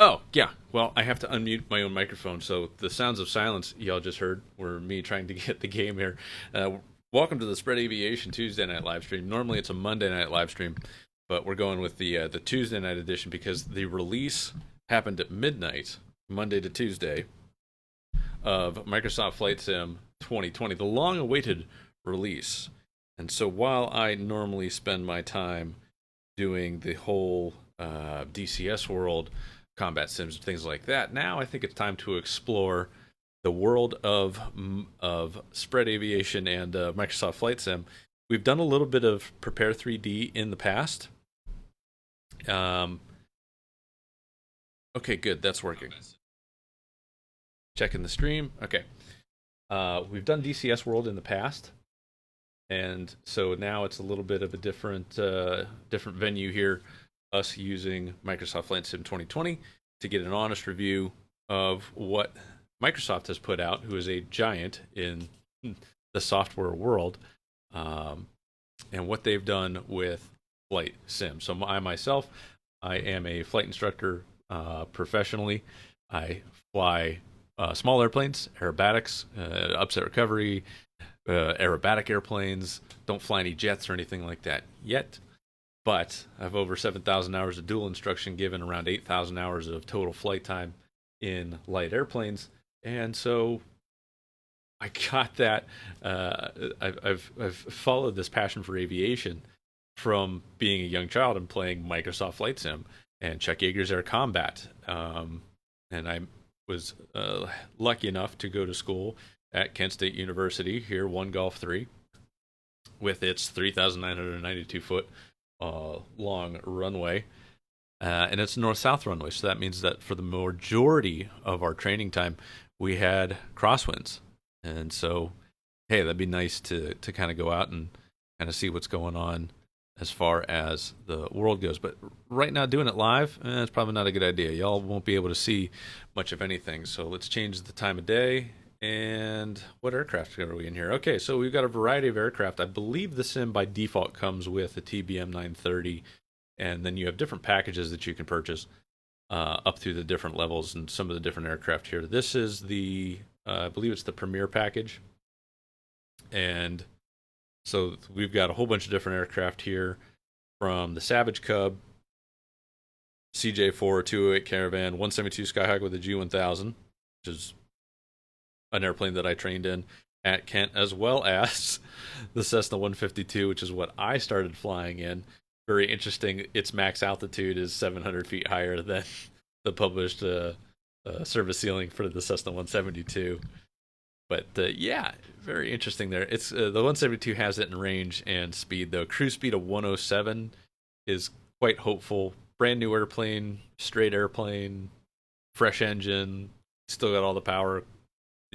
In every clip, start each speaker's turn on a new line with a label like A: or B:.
A: Oh, yeah. Well, I have to unmute my own microphone, so the sounds of silence y'all just heard were me trying to get the game here. Welcome to the Spread Aviation Tuesday night live stream. Normally it's a Monday night live stream, but we're going with the Tuesday night edition because the release happened at midnight, Monday to Tuesday, of Microsoft Flight Sim 2020, the long-awaited release. And so while I normally spend my time doing the whole DCS world, combat sims, things like that, now I think it's time to explore the world of spread aviation and Microsoft Flight Sim. We've done a little bit of Prepare 3D in the past. Um, okay, good. That's working. Checking the stream. Okay. We've done DCS World in the past, and so now it's a little bit of a different venue here. Us using Microsoft Flight Sim 2020 to get an honest review of what Microsoft has put out, who is a giant in the software world, and what they've done with Flight Sim. So I myself, I am a flight instructor professionally. I fly small airplanes, aerobatics, upset recovery, aerobatic airplanes. Don't fly any jets or anything like that yet. But I have over 7,000 hours of dual instruction given, around 8,000 hours of total flight time in light airplanes. And so I got that. I've followed this passion for aviation from being a young child and playing Microsoft Flight Sim and Chuck Yeager's Air Combat. And I was lucky enough to go to school at Kent State University, here, One Golf 3, with its 3,992 foot long runway. And it's north-south runway, so that means that for the majority of our training time, we had crosswinds. And so, hey, that'd be nice to kind of go out and kind of see what's going on as far as the world goes. But right now, doing it live, it's probably not a good idea. Y'all won't be able to see much of anything. So let's change the time of day. And what aircraft are we in here? Okay, so we've got a variety of aircraft. I believe the sim by default comes with a TBM 930, and then you have different packages that you can purchase up through the different levels and some of the different aircraft here. This is the, I believe it's the Premier package. And so we've got a whole bunch of different aircraft here, from the Savage Cub, CJ4, 208 Caravan, 172 Skyhawk with a G1000, which is an airplane that I trained in at Kent, as well as the Cessna 152, which is what I started flying in. Very interesting. Its max altitude is 700 feet higher than the published service ceiling for the Cessna 172. But yeah, very interesting there. It's the 172 has it in range and speed, though. Cruise speed of 107 is quite hopeful. Brand new airplane, straight airplane, fresh engine, still got all the power.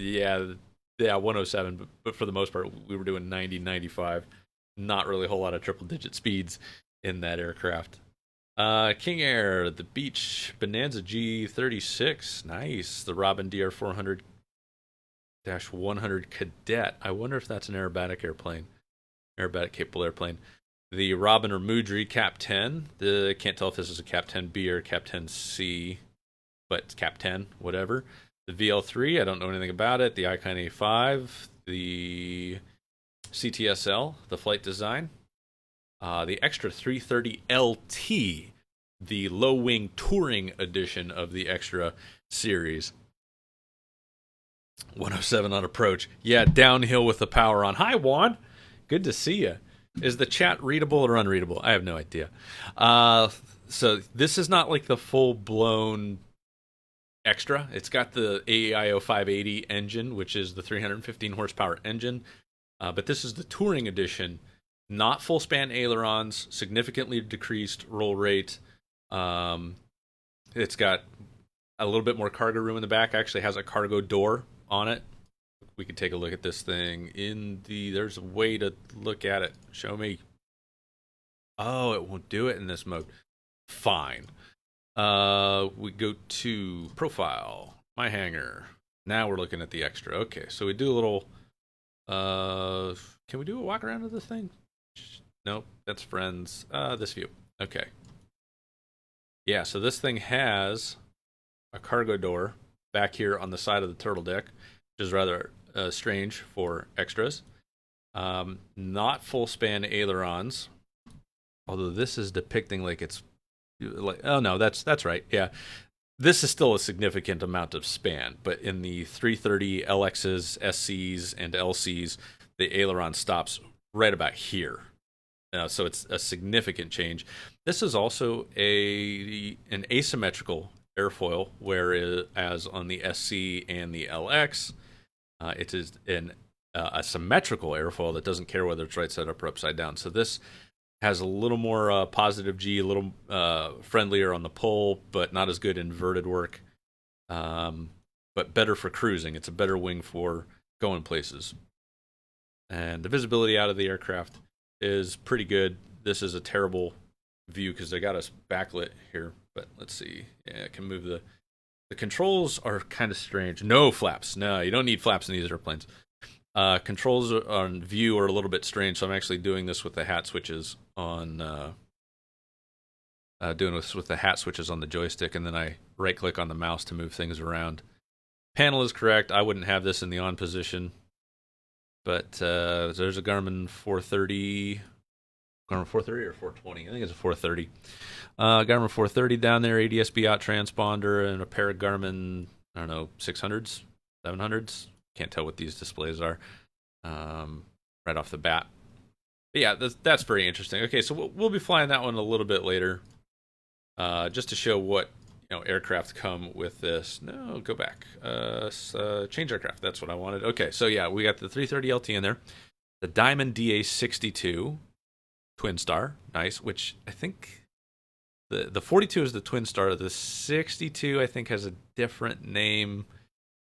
A: Yeah, 107, but for the most part, we were doing 90, 95. Not really a whole lot of triple-digit speeds in that aircraft. King Air, the Beach Bonanza G36, nice. The Robin DR 400-100 Cadet. I wonder if that's an aerobatic airplane, aerobatic capable airplane. The Robin or Moudry Cap 10. Can't tell if this is a Cap 10B or Cap 10C, but it's Cap 10, whatever. The VL3, I don't know anything about it. The Icon A5, the CTSL, the flight design. The Extra 330 LT, the low wing touring edition of the Extra series. 107 on approach. Yeah, downhill with the power on. Hi, Juan. Good to see you. Is the chat readable or unreadable? I have no idea. So this is not like the full-blown Extra. It's got the AEIO 580 engine, which is the 315 horsepower engine. But this is the touring edition. Not full span ailerons, significantly decreased roll rate. It's got a little bit more cargo room in the back. Actually has a cargo door on it. We can take a look at this thing there's a way to look at it. Show me. Oh, it won't do it in this mode. Fine. We go to profile, my hangar. Now we're looking at the Extra. Okay, so we do a little, can we do a walk around of this thing? Nope, that's friends. This view. Okay. Yeah, so this thing has a cargo door back here on the side of the turtle deck, which is rather strange for extras. Not full span ailerons, although this is depicting like it's like, oh no, that's right. Yeah, this is still a significant amount of span, but in the 330 LXs, SCs, and LCs, the aileron stops right about here. So it's a significant change. This is also an asymmetrical airfoil, whereas on the SC and the LX, it is a symmetrical airfoil that doesn't care whether it's right side up or upside down. So this has a little more positive G, a little friendlier on the pull, but not as good inverted work. But better for cruising. It's a better wing for going places. And the visibility out of the aircraft is pretty good. This is a terrible view because they got us backlit here. But let's see. Yeah, I can move the controls are kind of strange. No flaps. No, you don't need flaps in these airplanes. Controls on view are a little bit strange, so I'm actually doing this with the hat switches on the joystick, and then I right-click on the mouse to move things around. Panel is correct. I wouldn't have this in the on position, but there's a Garmin 430. Garmin 430 or 420? I think it's a 430. Garmin 430 down there, ADS-B out transponder, and a pair of Garmin, I don't know, 600s, 700s. Can't tell what these displays are right off the bat. But yeah, that's very interesting. Okay, so we'll be flying that one a little bit later, just to show what aircraft come with this. No, go back. Change aircraft. That's what I wanted. Okay, so yeah, we got the 330 LT in there, the Diamond DA62 Twin Star, nice. Which I think the 42 is the Twin Star. The 62 I think has a different name,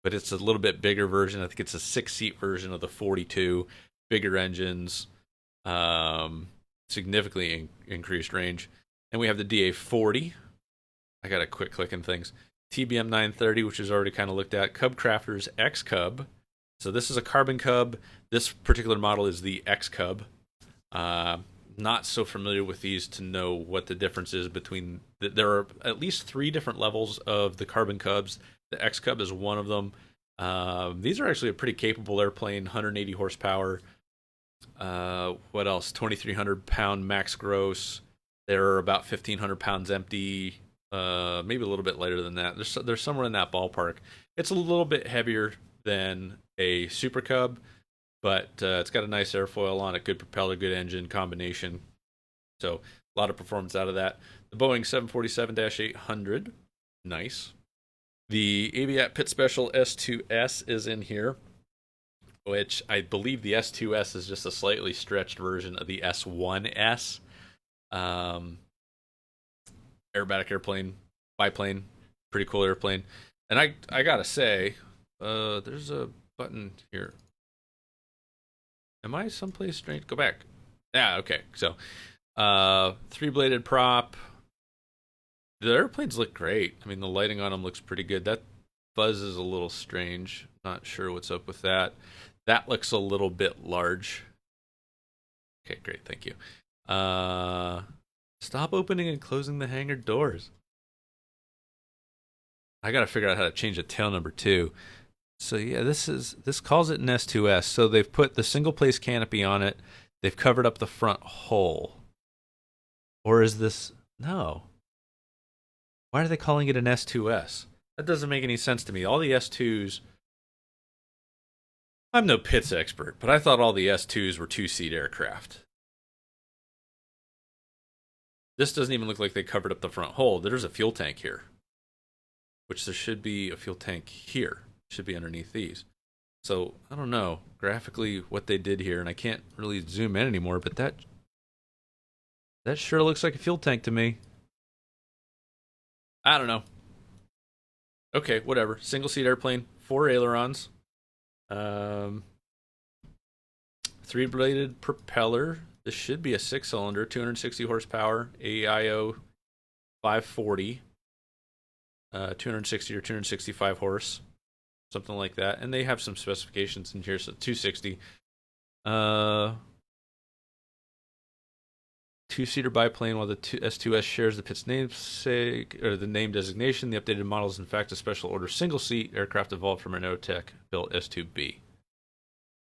A: but it's a little bit bigger version. I think it's a 6-seat version of the 42. Bigger engines, significantly increased range. And we have the DA40. I got to quit clicking things. TBM 930, which is already kind of looked at. Cub Crafters X Cub. So this is a carbon Cub. This particular model is the X Cub. Not so familiar with these to know what the difference is between. There are at least 3 different levels of the carbon Cubs. The X Cub is one of them. These are actually a pretty capable airplane, 180 horsepower. What else? 2,300 pound max gross. They're about 1,500 pounds empty. Maybe a little bit lighter than that. They're somewhere in that ballpark. It's a little bit heavier than a Super Cub, but it's got a nice airfoil on it, good propeller, good engine combination. So a lot of performance out of that. The Boeing 747-800, nice. The Aviat Pit Special S2S is in here, which I believe the S2S is just a slightly stretched version of the S1S. Aerobatic airplane, biplane, pretty cool airplane. And I gotta say, there's a button here. Am I someplace strange? Go back. Yeah, okay. So, 3-bladed prop. The airplanes look great. I mean, the lighting on them looks pretty good. That fuzz is a little strange. Not sure what's up with that. That looks a little bit large. Okay, great. Thank you. Stop opening and closing the hangar doors. I gotta figure out how to change the tail number too. So yeah, this calls it an S2S. So they've put the single place canopy on it. They've covered up the front hull. Or is this no? Why are they calling it an S2S? That doesn't make any sense to me. All the S2s. I'm no Pitts expert, but I thought all the S2s were 2-seat aircraft. This doesn't even look like they covered up the front hull. There's a fuel tank here, which there should be a fuel tank here. It should be underneath these. So I don't know graphically what they did here, and I can't really zoom in anymore, but that sure looks like a fuel tank to me. I don't know. Okay, whatever. Single seat airplane, 4 ailerons, 3-bladed propeller. This should be a 6-cylinder, 260 horsepower, AIO 540, 260 or 265 horse, something like that. And they have some specifications in here, so 260. two-seater biplane, while the S2S shares the Pitt's namesake or the name designation. The updated model is in fact a special order single-seat aircraft evolved from an Aerotech built S2B.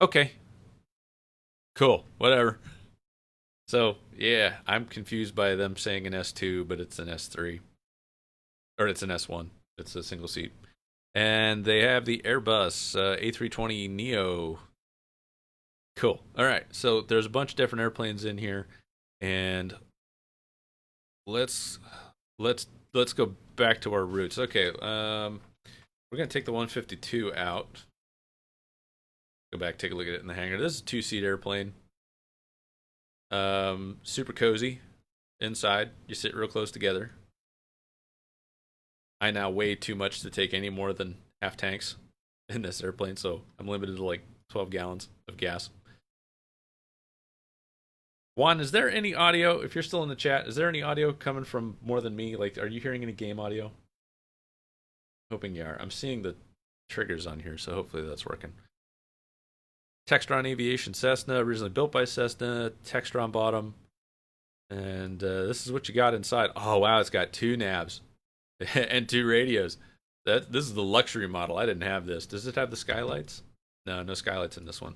A: Okay, cool, whatever. So yeah, I'm confused by them saying an S2, but it's an S3 or it's an S1. It's a single seat, and they have the Airbus A320 Neo. Cool. All right, so there's a bunch of different airplanes in here, and let's go back to our roots. Okay, we're gonna take the 152 out. Go back, take a look at it in the hangar. This is a two-seat airplane. Super cozy inside. You sit real close together. I now weigh too much to take any more than half tanks in this airplane, so I'm limited to like 12 gallons of gas. Juan, is there any audio? If you're still in the chat, is there any audio coming from more than me? Like, are you hearing any game audio? Hoping you are. I'm seeing the triggers on here, so hopefully that's working. Textron AViation Cessna, originally built by Cessna. Textron bottom. And this is what you got inside. Oh, wow, it's got 2 navs and 2 radios. This is the luxury model. I didn't have this. Does it have the skylights? No, no skylights in this one.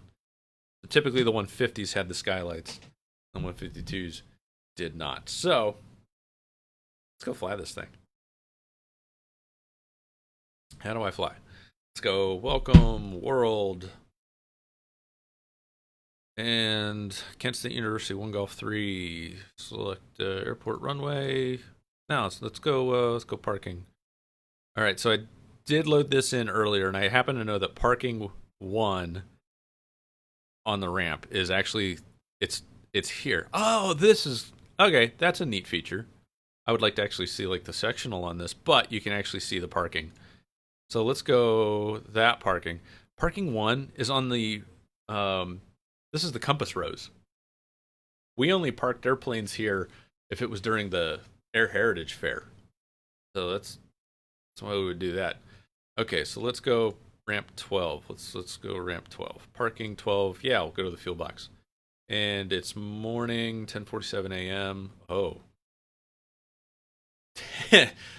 A: So typically the 150s had the skylights. The 152s did not. So, let's go fly this thing. How do I fly? Let's go welcome world. And Kent State University, 1 Golf 3. Select airport runway. Now let's go parking. All right, so I did load this in earlier, and I happen to know that parking 1 on the ramp is actually it's here. Oh, this is okay. That's a neat feature. I would like to actually see like the sectional on this, but you can actually see the parking. So let's go that parking. Parking 1 is on the this is the compass rose. We only parked airplanes here if it was during the Air Heritage Fair. So that's why we would do that. Okay, so let's go ramp 12. Let's go ramp 12. Parking 12. Yeah, we'll go to the fuel box. And it's morning, 10:47 a.m. Oh.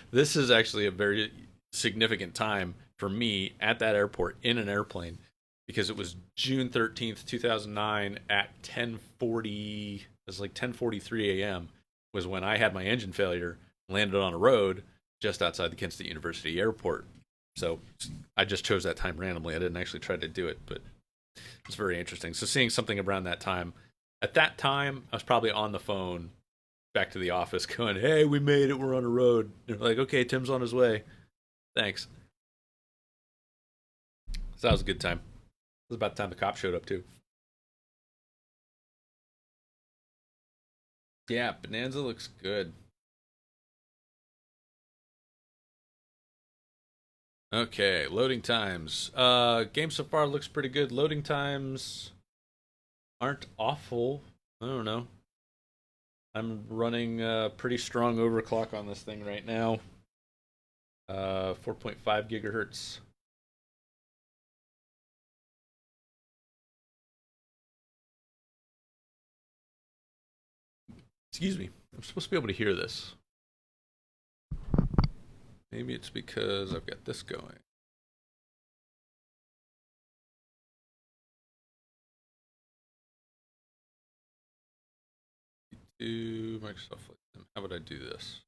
A: This is actually a very significant time for me at that airport in an airplane, because it was June 13th, 2009 at 10:40, it was like 10:43 a.m. was when I had my engine failure, landed on a road just outside the Kent State University airport. So I just chose that time randomly. I didn't actually try to do it, but it's very interesting. So seeing something around that time, at that time, I was probably on the phone back to the office going, hey, we made it, we're on a road. They're like, okay, Tim's on his way. Thanks. So that was a good time. It was about the time the cop showed up, too. Yeah, Bonanza looks good. Okay, loading times. Game so far looks pretty good. Loading times aren't awful. I don't know. I'm running pretty strong overclock on this thing right now. 4.5 gigahertz. Excuse me. I'm supposed to be able to hear this. Maybe it's because I've got this going. Do Microsoft Flight Sim. How would I do this?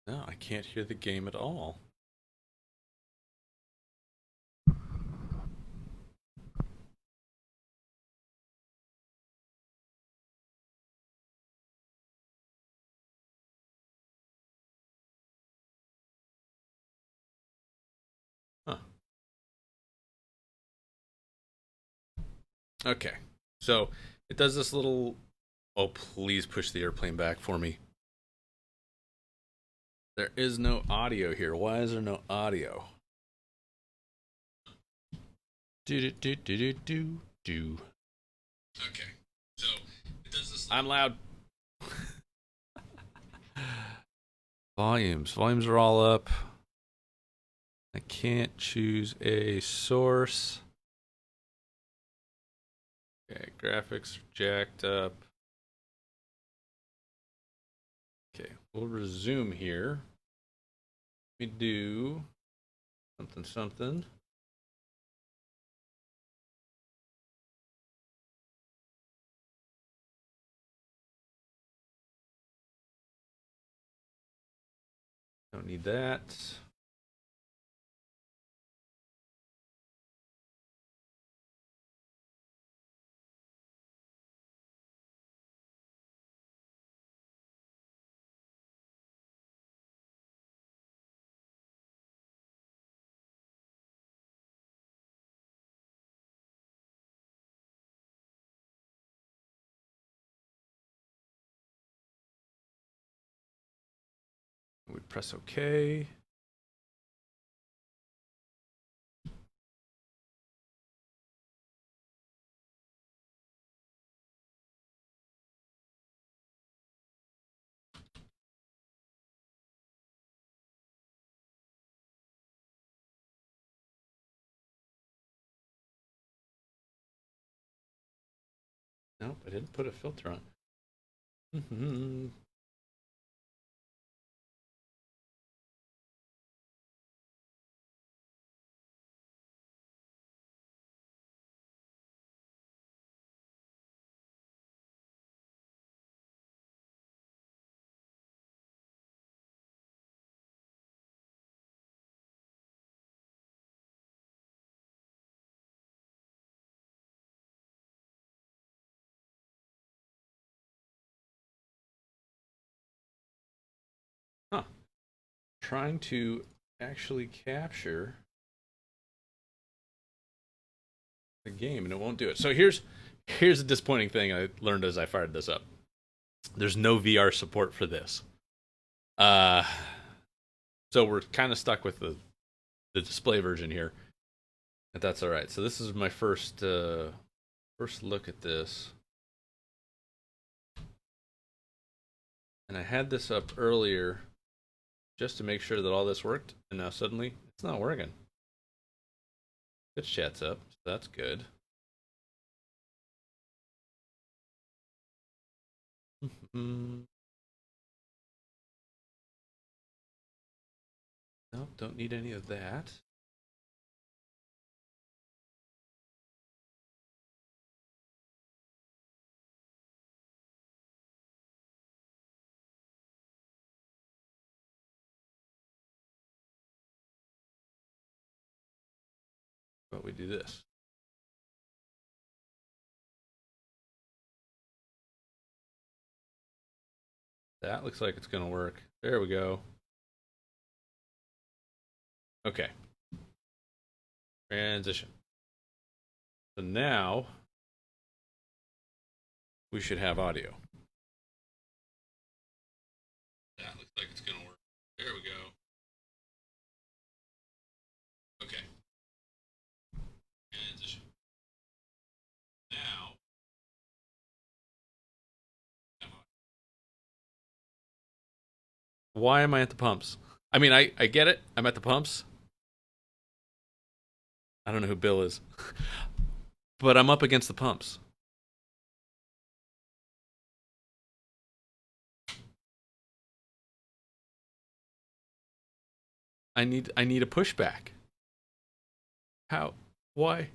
A: No, I can't hear the game at all. Huh. Okay. So it does this little. Oh, please push the airplane back for me. There is no audio here. Why is there no audio? Do. Okay. So it does this. I'm loud. Volumes are all up. I can't choose a source. Okay, graphics are jacked up. Okay, we'll resume here. We do something. Don't need that. We press OK. Nope, I didn't put a filter on. Huh. Trying to actually capture the game and it won't do it. So here's a disappointing thing I learned as I fired this up. There's no VR support for this. So we're kind of stuck with the display version here. But that's all right. So this is my first look at this. And I had this up earlier just to make sure that all this worked, and now suddenly it's not working. Twitch chat's up, so that's good. Nope, don't need any of that. But we do this. That looks like it's going to work. There we go. Okay. Transition. So now we should have audio. That looks like it's going to work. There we go. Okay. Transition. Now. Why am I at the pumps? I mean, I get it. I'm at the pumps. I don't know who Bill is. But I'm up against the pumps. I need a pushback. How? Why?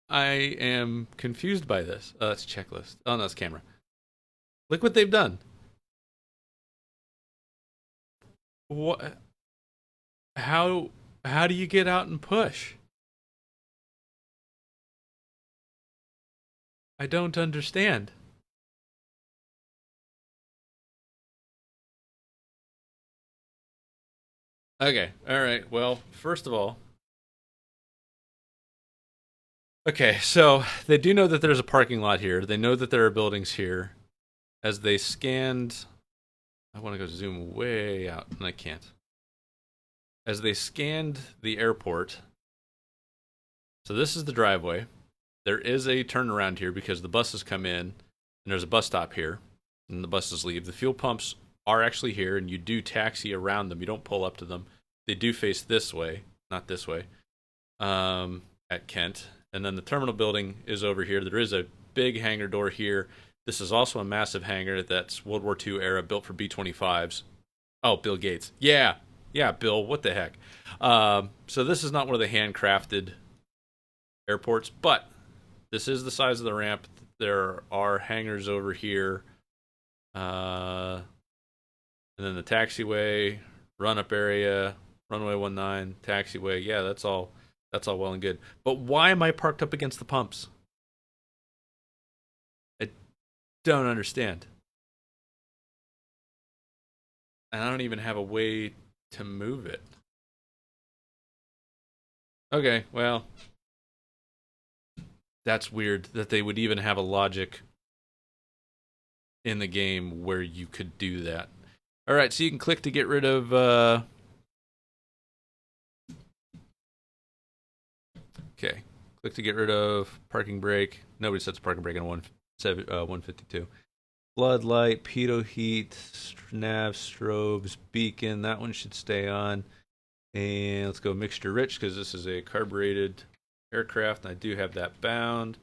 A: I am confused by this. Oh, that's checklist. Oh, no, that's camera. Look what they've done. What? How do you get out and push? I don't understand. Okay, all right. Well, first of all, okay, so they do know that there's a parking lot here. They know that there are buildings here. As they scanned, I want to go zoom way out, and I can't. As they scanned the airport, so this is the driveway. There is a turnaround here because the buses come in, and there's a bus stop here, and the buses leave. The fuel pumps are actually here, and you do taxi around them. You don't pull up to them. they do face this way, not this way, at Kent. And then the terminal building is over here. There is a big hangar door here. This is also a massive hangar that's World War II era, built for B-25s. Oh, Bill Gates. Yeah. Yeah, Bill, what the heck? So this is not one of the handcrafted airports, but this is the size of the ramp. There are hangars over here. And then the taxiway, run-up area, runway 19, taxiway. Yeah, that's all well and good. But why am I parked up against the pumps? I don't understand. And I don't even have a way to move it. Okay, well, that's weird that they would even have a logic in the game where you could do that. All right, so you can click to get rid of okay. Click to get rid of parking brake. Nobody sets a parking brake on 152. Floodlight, pitot heat, nav strobes, beacon. That one should stay on. And let's go mixture rich because this is a carbureted aircraft, and I do have that bound.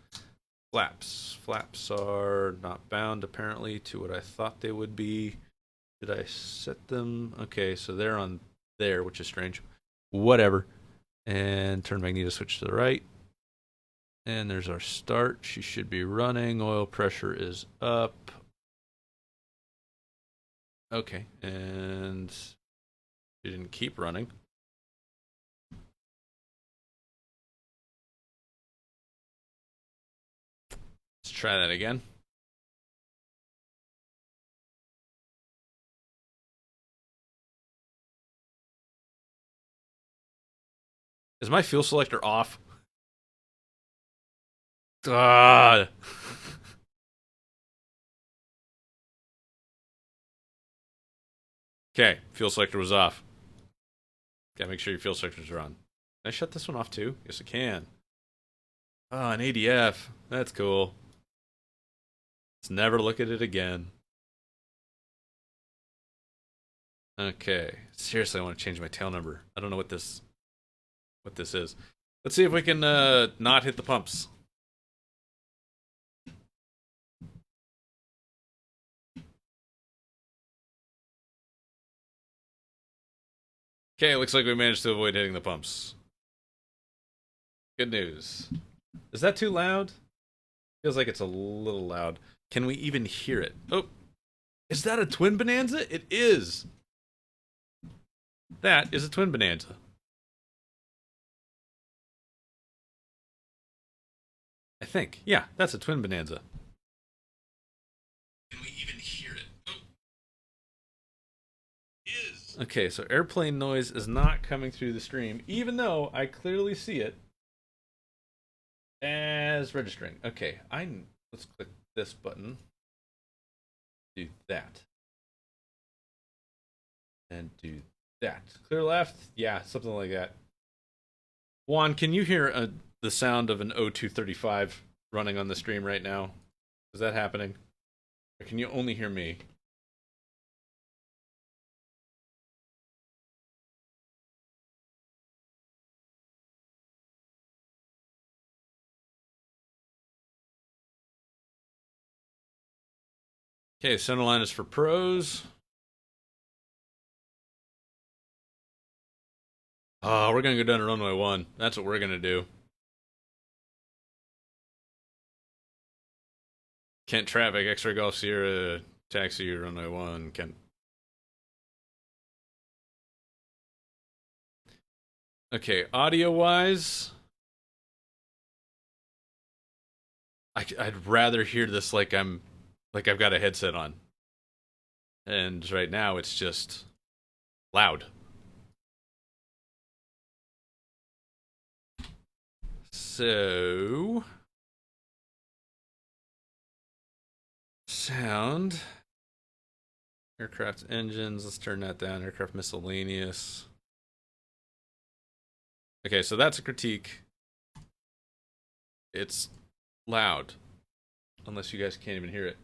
A: Flaps. Flaps are not bound apparently to what I thought they would be. Did I set them? Okay, so they're on there, which is strange. Whatever. And turn magneto switch to the right. And there's our start. She should be running. Oil pressure is up. Okay, and she didn't keep running. Let's try that again. Is my fuel selector off? God. Okay, fuel selector was off. Gotta make sure your fuel selectors are on. Can I shut this one off too? Yes, I can. Oh, an ADF. That's cool. Let's never look at it again. Okay. Seriously, I want to change my tail number. I don't know what this is. Let's see if we can not hit the pumps. Okay, looks like we managed to avoid hitting the pumps. Good news. Is that too loud? Feels like it's a little loud. Can we even hear it? Oh, is that a twin Bonanza? It is. That is a twin Bonanza. I think. Yeah, that's a twin Bonanza. Can we even hear it? Oh. Is. Okay, so airplane noise is not coming through the stream, even though I clearly see it as registering. Okay, let's click this button. Do that. And do that. Clear left? Yeah, something like that. Juan, can you hear the sound of an O235 running on the stream right now? Is that happening? Or can you only hear me? Okay, center line is for pros. Oh, we're gonna go down to runway 1. That's what we're gonna do. Kent traffic, X-ray Golf Sierra, taxi, runway 1, Kent. Okay, audio-wise, I'd rather hear this like I've got a headset on. And right now it's just loud. So sound, aircraft engines, let's turn that down. Aircraft miscellaneous. Okay, so that's a critique. It's loud, unless you guys can't even hear it.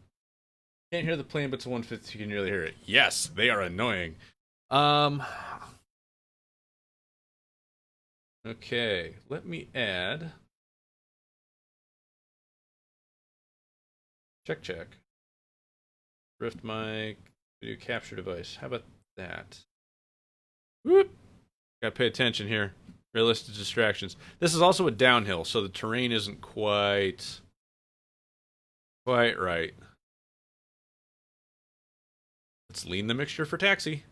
A: Can't hear the plane, but to 150 you can really hear it. Yes, they are annoying. Okay, let me add. Check. Drift mic, video capture device. How about that? Whoop! Gotta pay attention here. Realistic distractions. This is also a downhill, so the terrain isn't quite right. Let's lean the mixture for taxi.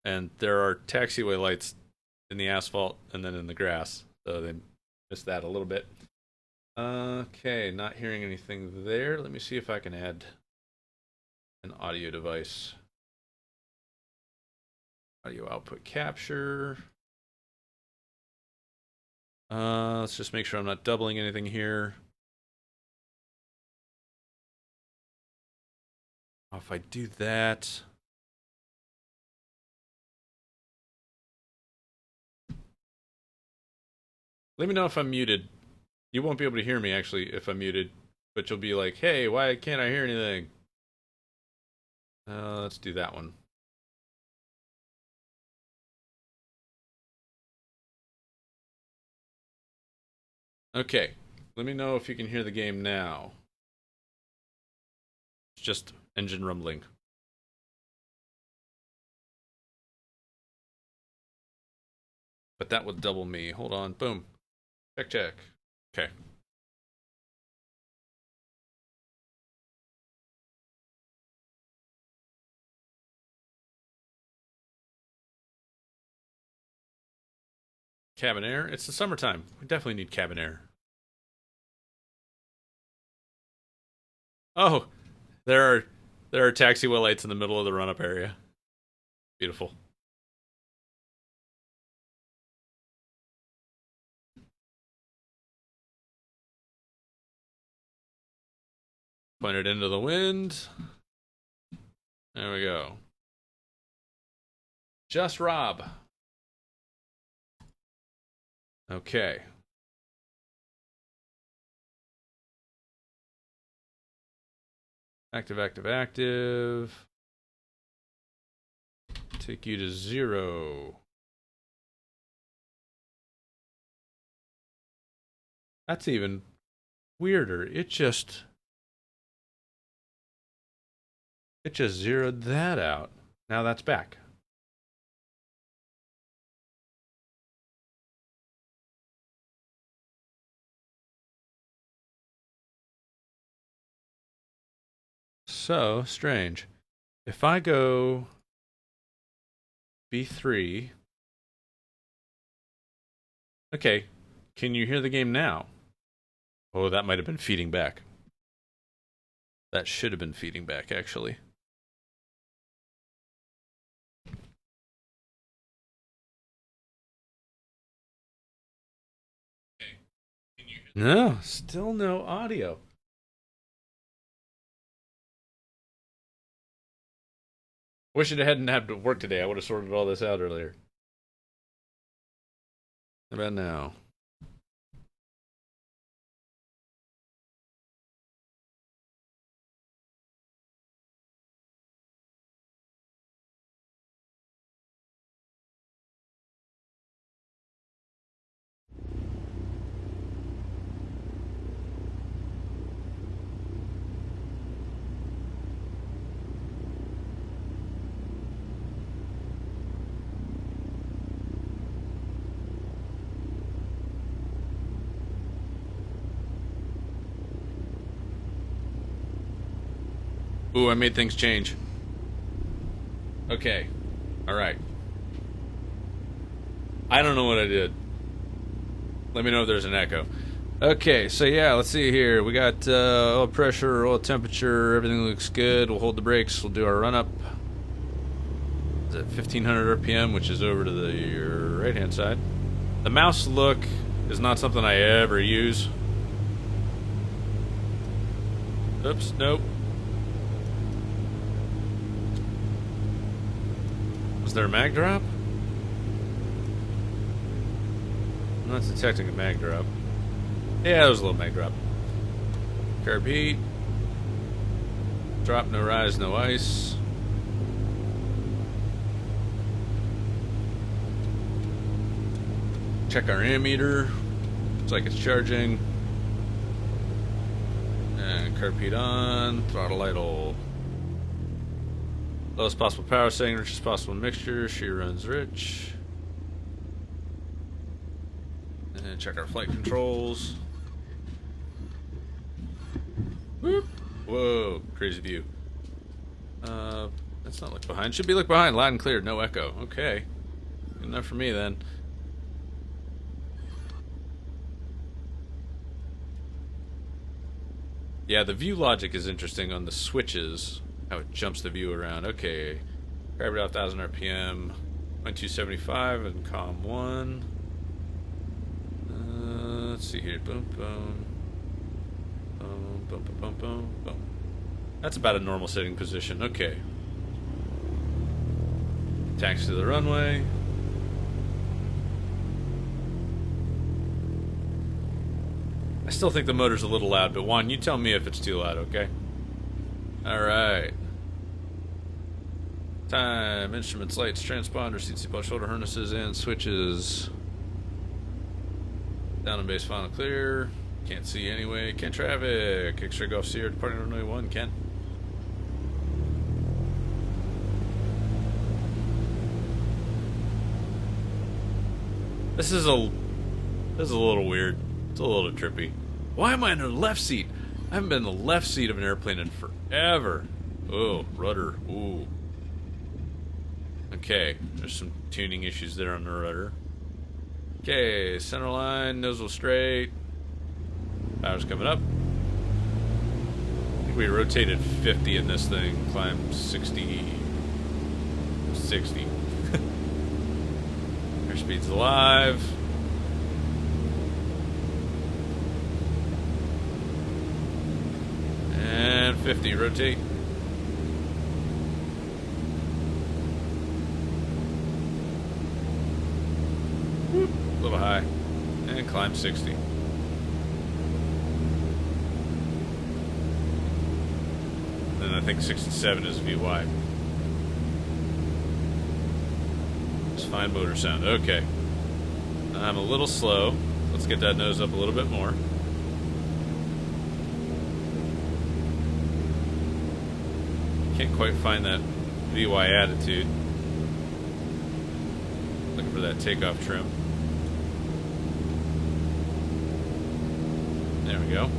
A: And there are taxiway lights in the asphalt and then in the grass, so they missed that a little bit. Okay, not hearing anything there. Let me see if I can add an audio device. Audio output capture. Let's just make sure I'm not doubling anything here. If I do that... Let me know if I'm muted. You won't be able to hear me, actually, if I'm muted. But you'll be like, hey, why can't I hear anything? Let's do that one. Okay. Let me know if you can hear the game now. It's just engine rumbling. But that would double me. Hold on. Boom. Check. Okay. Cabin air. It's the summertime. We definitely need cabin air. Oh, there are taxiway lights in the middle of the run-up area. Beautiful. Point it into the wind. There we go. Just Rob. Okay. Active. Take you to 0. That's even weirder. It just zeroed that out. Now that's back. So strange. If I go B3. Okay. Can you hear the game now? Oh, that might have been feeding back. That should have been feeding back, actually. No, still no audio. Wish it hadn't had to work today. I would have sorted all this out earlier. How about now? Ooh, I made things change. Okay. Alright. I don't know what I did. Let me know if there's an echo. Okay, so yeah, let's see here. We got oil pressure, oil temperature, everything looks good. We'll hold the brakes, we'll do our run up. It's at 1500 RPM, which is over to the right hand side. The mouse look is not something I ever use. Oops, nope. Was there a mag drop? I'm not detecting a mag drop. Yeah, there was a little mag drop. Carb heat. Drop, no rise, no ice. Check our ammeter. Looks like it's charging. And carb heat on. Throttle idle. Lowest possible power setting, richest possible mixture. She runs rich. And check our flight controls. Whoop. Whoa, crazy view. That's not look behind. Should be look behind. Loud and clear, no echo. Okay. Good enough for me then. Yeah, the view logic is interesting on the switches. How it jumps the view around. Okay. Grab it out 1000 RPM. 275 and COM 1. Let's see here. Boom, boom. Boom, boom, boom, boom, boom, boom. That's about a normal sitting position. Okay. Taxi to the runway. I still think the motor's a little loud, but Juan, you tell me if it's too loud, okay? Alright. Time, instruments, lights, transponders, seat seatbelt, shoulder harnesses, and switches. Down and base final clear. Can't see anyway. Kent traffic. X-ray Golf Sierra, departing runway 1, Kent. This is a little weird. It's a little trippy. Why am I in the left seat? I haven't been in the left seat of an airplane in forever. Oh, rudder. Ooh. Okay, there's some tuning issues there on the rudder. Okay, center line, nozzle straight. Power's coming up. I think we rotated 50 in this thing, climbed 60. Airspeed's alive. And 50, rotate. Whoop, a little high. And climb 60. Then I think 67 is VY. It's fine motor sound. Okay. I'm a little slow. Let's get that nose up a little bit more. Can't quite find that VY attitude. Looking for that takeoff trim. There we go.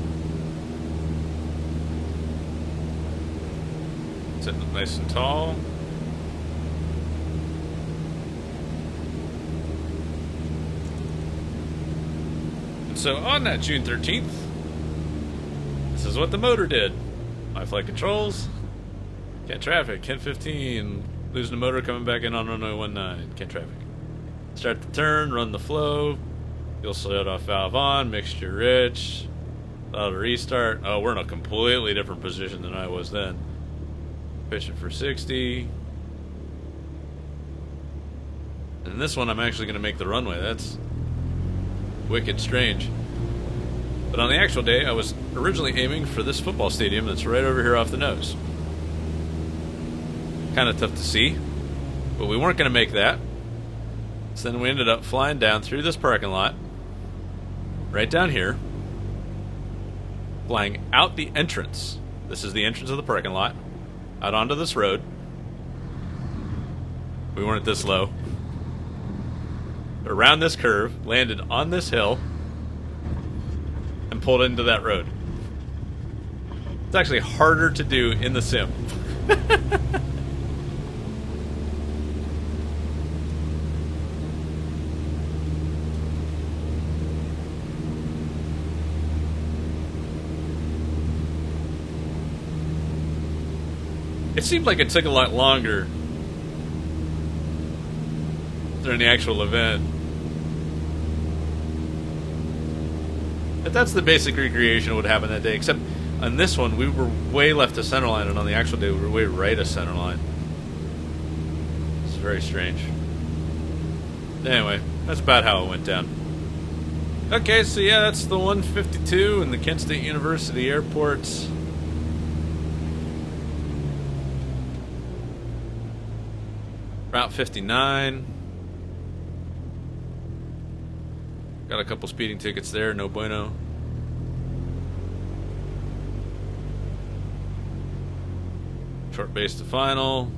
A: Sitting up nice and tall. And so on that June 13th, this is what the motor did. My flight controls. Kent traffic, Kent 15, losing the motor, coming back in on runway 19, Kent traffic. Start the turn, run the flow, fuel shut off valve on, mixture rich, auto restart. Oh, we're in a completely different position than I was then. Pitching for 60. And this one I'm actually going to make the runway. That's wicked strange. But on the actual day, I was originally aiming for this football stadium that's right over here off the nose. Kind of tough to see, but we weren't going to make that. So then we ended up flying down through this parking lot, right down here, flying out the entrance. This is the entrance of the parking lot, out onto this road. We weren't this low. Around this curve, landed on this hill, and pulled into that road. It's actually harder to do in the sim. It seemed like it took a lot longer during the actual event. But that's the basic recreation of what happened that day, except on this one we were way left of centerline, and on the actual day we were way right of centerline. It's very strange. Anyway, that's about how it went down. Okay, so yeah, that's the 152 in the Kent State University airports. Route 59. Got a couple speeding tickets there, no bueno. Short base to final.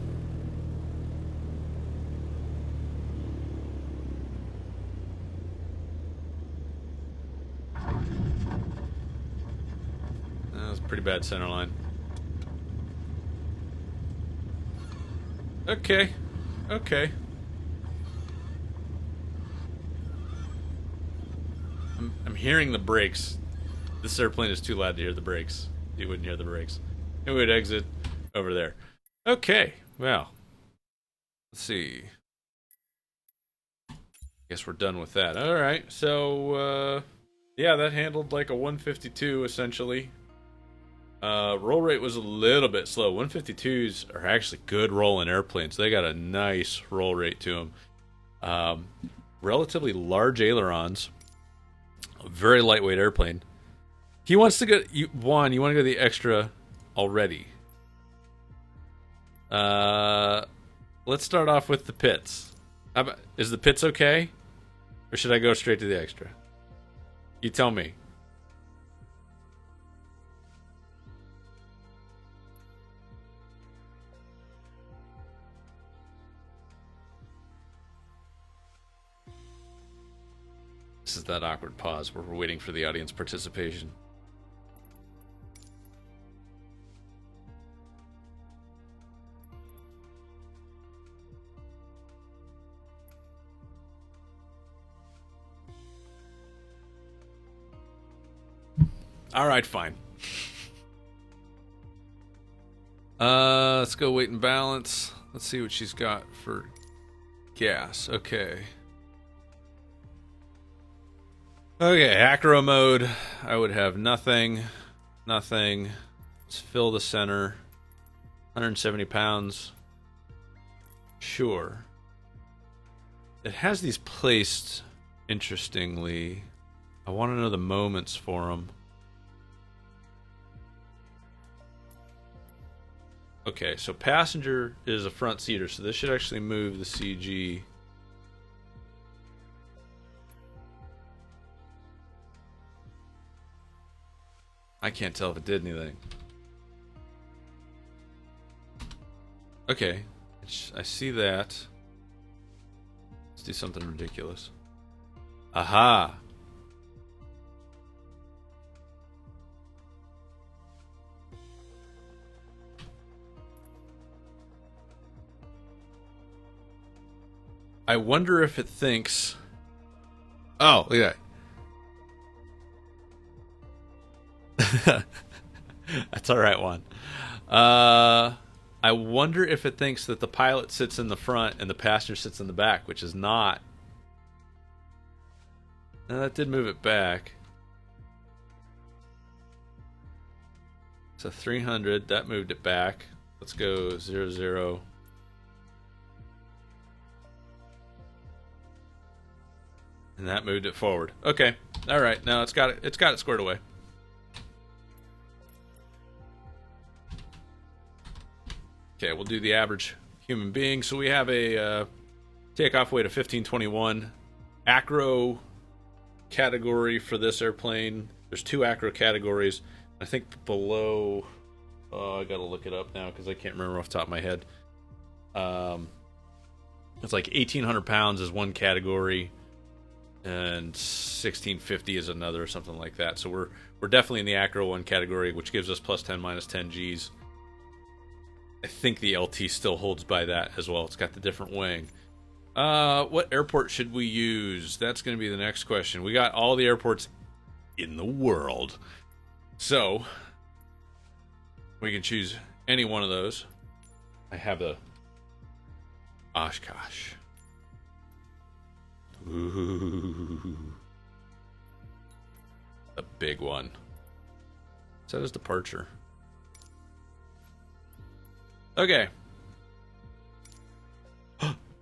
A: That was a pretty bad center line. Okay. Okay. I'm hearing the brakes. This airplane is too loud to hear the brakes. You wouldn't hear the brakes. It would exit over there. Okay. Well. Let's see. Guess we're done with that. Alright. So, yeah, that handled like a 152, essentially. Roll rate was a little bit slow. 152s are actually good rolling airplanes. They got a nice roll rate to them. Relatively large ailerons. A very lightweight airplane. He wants to go... Juan, you want to go the extra already. Let's start off with the pits. Is the pits okay? Or should I go straight to the extra? You tell me. This is that awkward pause where we're waiting for the audience participation. All right, fine. Let's go weight and balance. Let's see what she's got for gas. Okay. Okay, acro mode. I would have nothing. Nothing. Let's fill the center. 170 pounds. Sure. It has these placed interestingly. I want to know the moments for them. Okay, so passenger is a front seater, so this should actually move the CG. I can't tell if it did anything. Okay, I see that. Let's do something ridiculous. Aha! I wonder if it thinks... Oh, look at that. That's alright, Juan. I wonder if it thinks that the pilot sits in the front and the passenger sits in the back, which is not. No, that did move it back. So 300, that moved it back. Let's go 0, 0. And that moved it forward. Okay. All right. Now it's got it squared away. Okay, we'll do the average human being. So we have a takeoff weight of 1521. Acro category for this airplane. There's 2 acro categories. I think below... Oh, I gotta look it up now because I can't remember off the top of my head. It's like 1,800 pounds is one category. And 1650 is another, or something like that. So we're definitely in the acro 1 category, which gives us plus 10 minus 10 Gs. I think the LT still holds by that as well. It's got the different wing. What airport should we use? That's going to be the next question. We got all the airports in the world, so we can choose any one of those. I have a Oshkosh. Ooh. A big one. So is departure. Okay.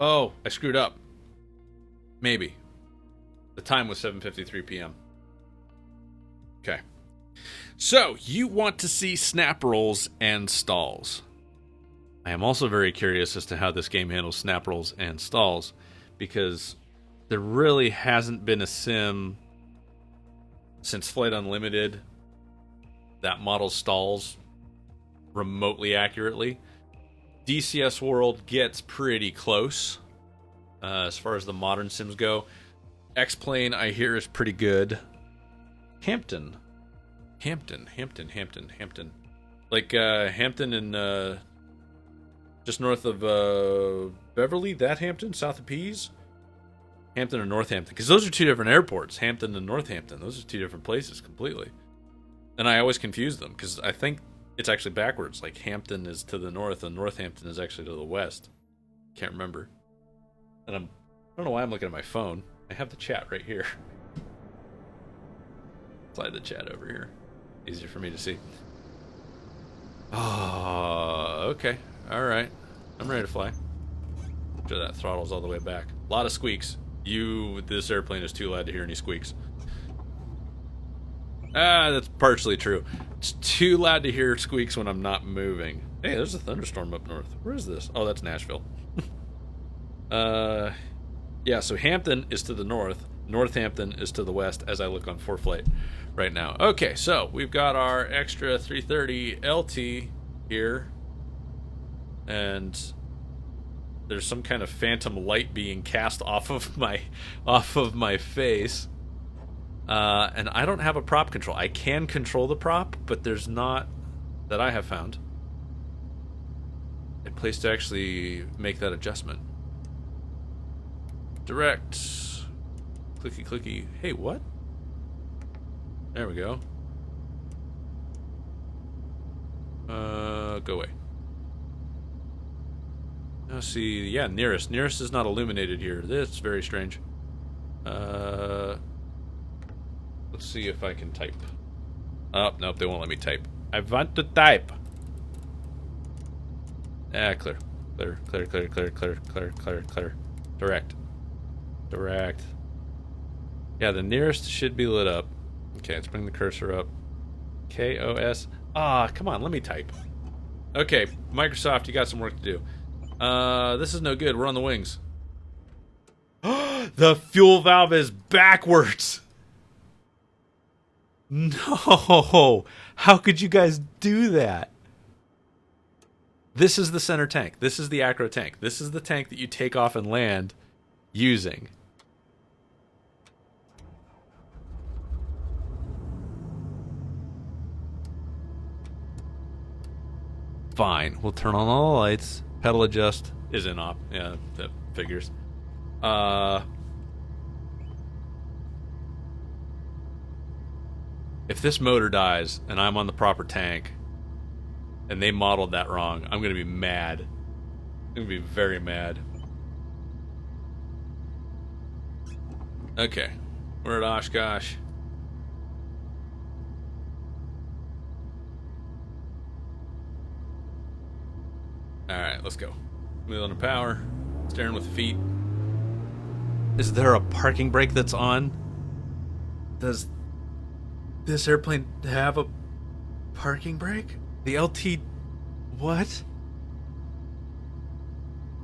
A: Oh, I screwed up. Maybe. The time was 7:53 p.m. Okay. So, you want to see snap rolls and stalls. I am also very curious as to how this game handles snap rolls and stalls, because there really hasn't been a sim since Flight Unlimited that model stalls remotely accurately. DCS World gets pretty close as far as the modern sims go. X-Plane, I hear, is pretty good. Hampton. Like Hampton and just north of Beverly, that Hampton, south of Pease. Hampton or Northampton, because those are two different airports. Hampton and Northampton, those are two different places completely. And I always confuse them because I think it's actually backwards. Like Hampton is to the north and Northampton is actually to the west. Can't remember. And I don't know why I'm looking at my phone. I have the chat right here. Slide the chat over here. Easier for me to see. Oh, okay. All right. I'm ready to fly. Sure, that throttle's all the way back. A lot of squeaks. This airplane is too loud to hear any squeaks. That's partially true. It's too loud to hear squeaks when I'm not moving. Hey, there's a thunderstorm up north. Where is this? Oh, that's Nashville. Yeah, so Hampton is to the north. Northampton is to the west as I look on ForeFlight right now. Okay, so we've got our extra 330 LT here. And there's some kind of phantom light being cast off of my face. And I don't have a prop control. I can control the prop, but there's not, that I have found, a place to actually make that adjustment. Direct. Clicky, clicky. Hey, what? There we go. Go away. Now see, yeah, nearest. Nearest is not illuminated here. That's very strange. Let's see if I can type. Oh, nope, they won't let me type. I want to type. Ah, clear. Clear. Direct. Yeah, the nearest should be lit up. Okay, let's bring the cursor up. KOS. Ah, come on, let me type. Okay, Microsoft, you got some work to do. This is no good. We're on the wings. The fuel valve is backwards. No. How could you guys do that? This is the center tank. This is the acro tank. This is the tank that you take off and land using. Fine. We'll turn on all the lights. Pedal adjust is in op. Yeah, that figures. If this motor dies and I'm on the proper tank and they modeled that wrong, I'm going to be mad. I'm going to be very mad. Okay. We're at Oshkosh. Alright, let's go. Wheel under power. Steering with the feet. Is there a parking brake that's on? Does this airplane have a parking brake? The LT... What?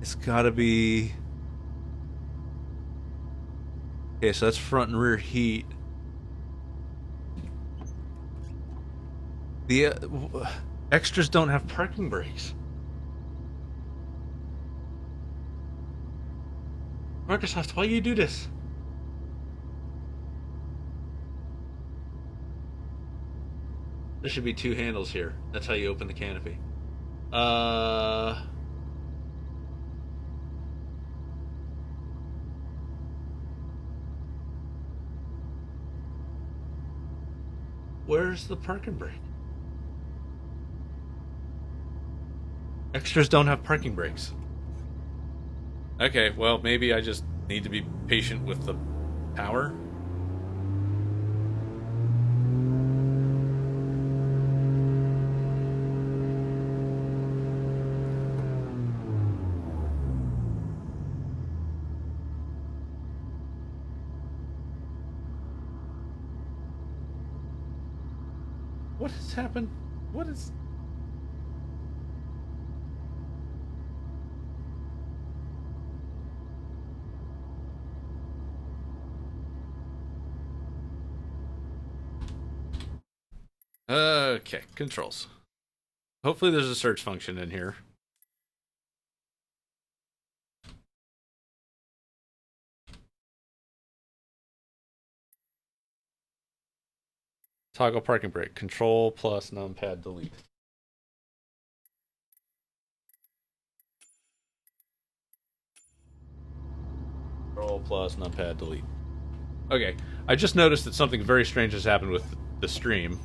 A: It's gotta be... Okay, so that's front and rear heat. The extras don't have parking brakes. Microsoft, why you do this? There should be two handles here. That's how you open the canopy. Where's the parking brake? Extras don't have parking brakes. Okay, well, maybe I just need to be patient with the power. What has happened? What is... Okay, controls. Hopefully there's a search function in here. Toggle parking brake. Control plus numpad delete. Control plus numpad delete. Okay, I just noticed that something very strange has happened with the stream.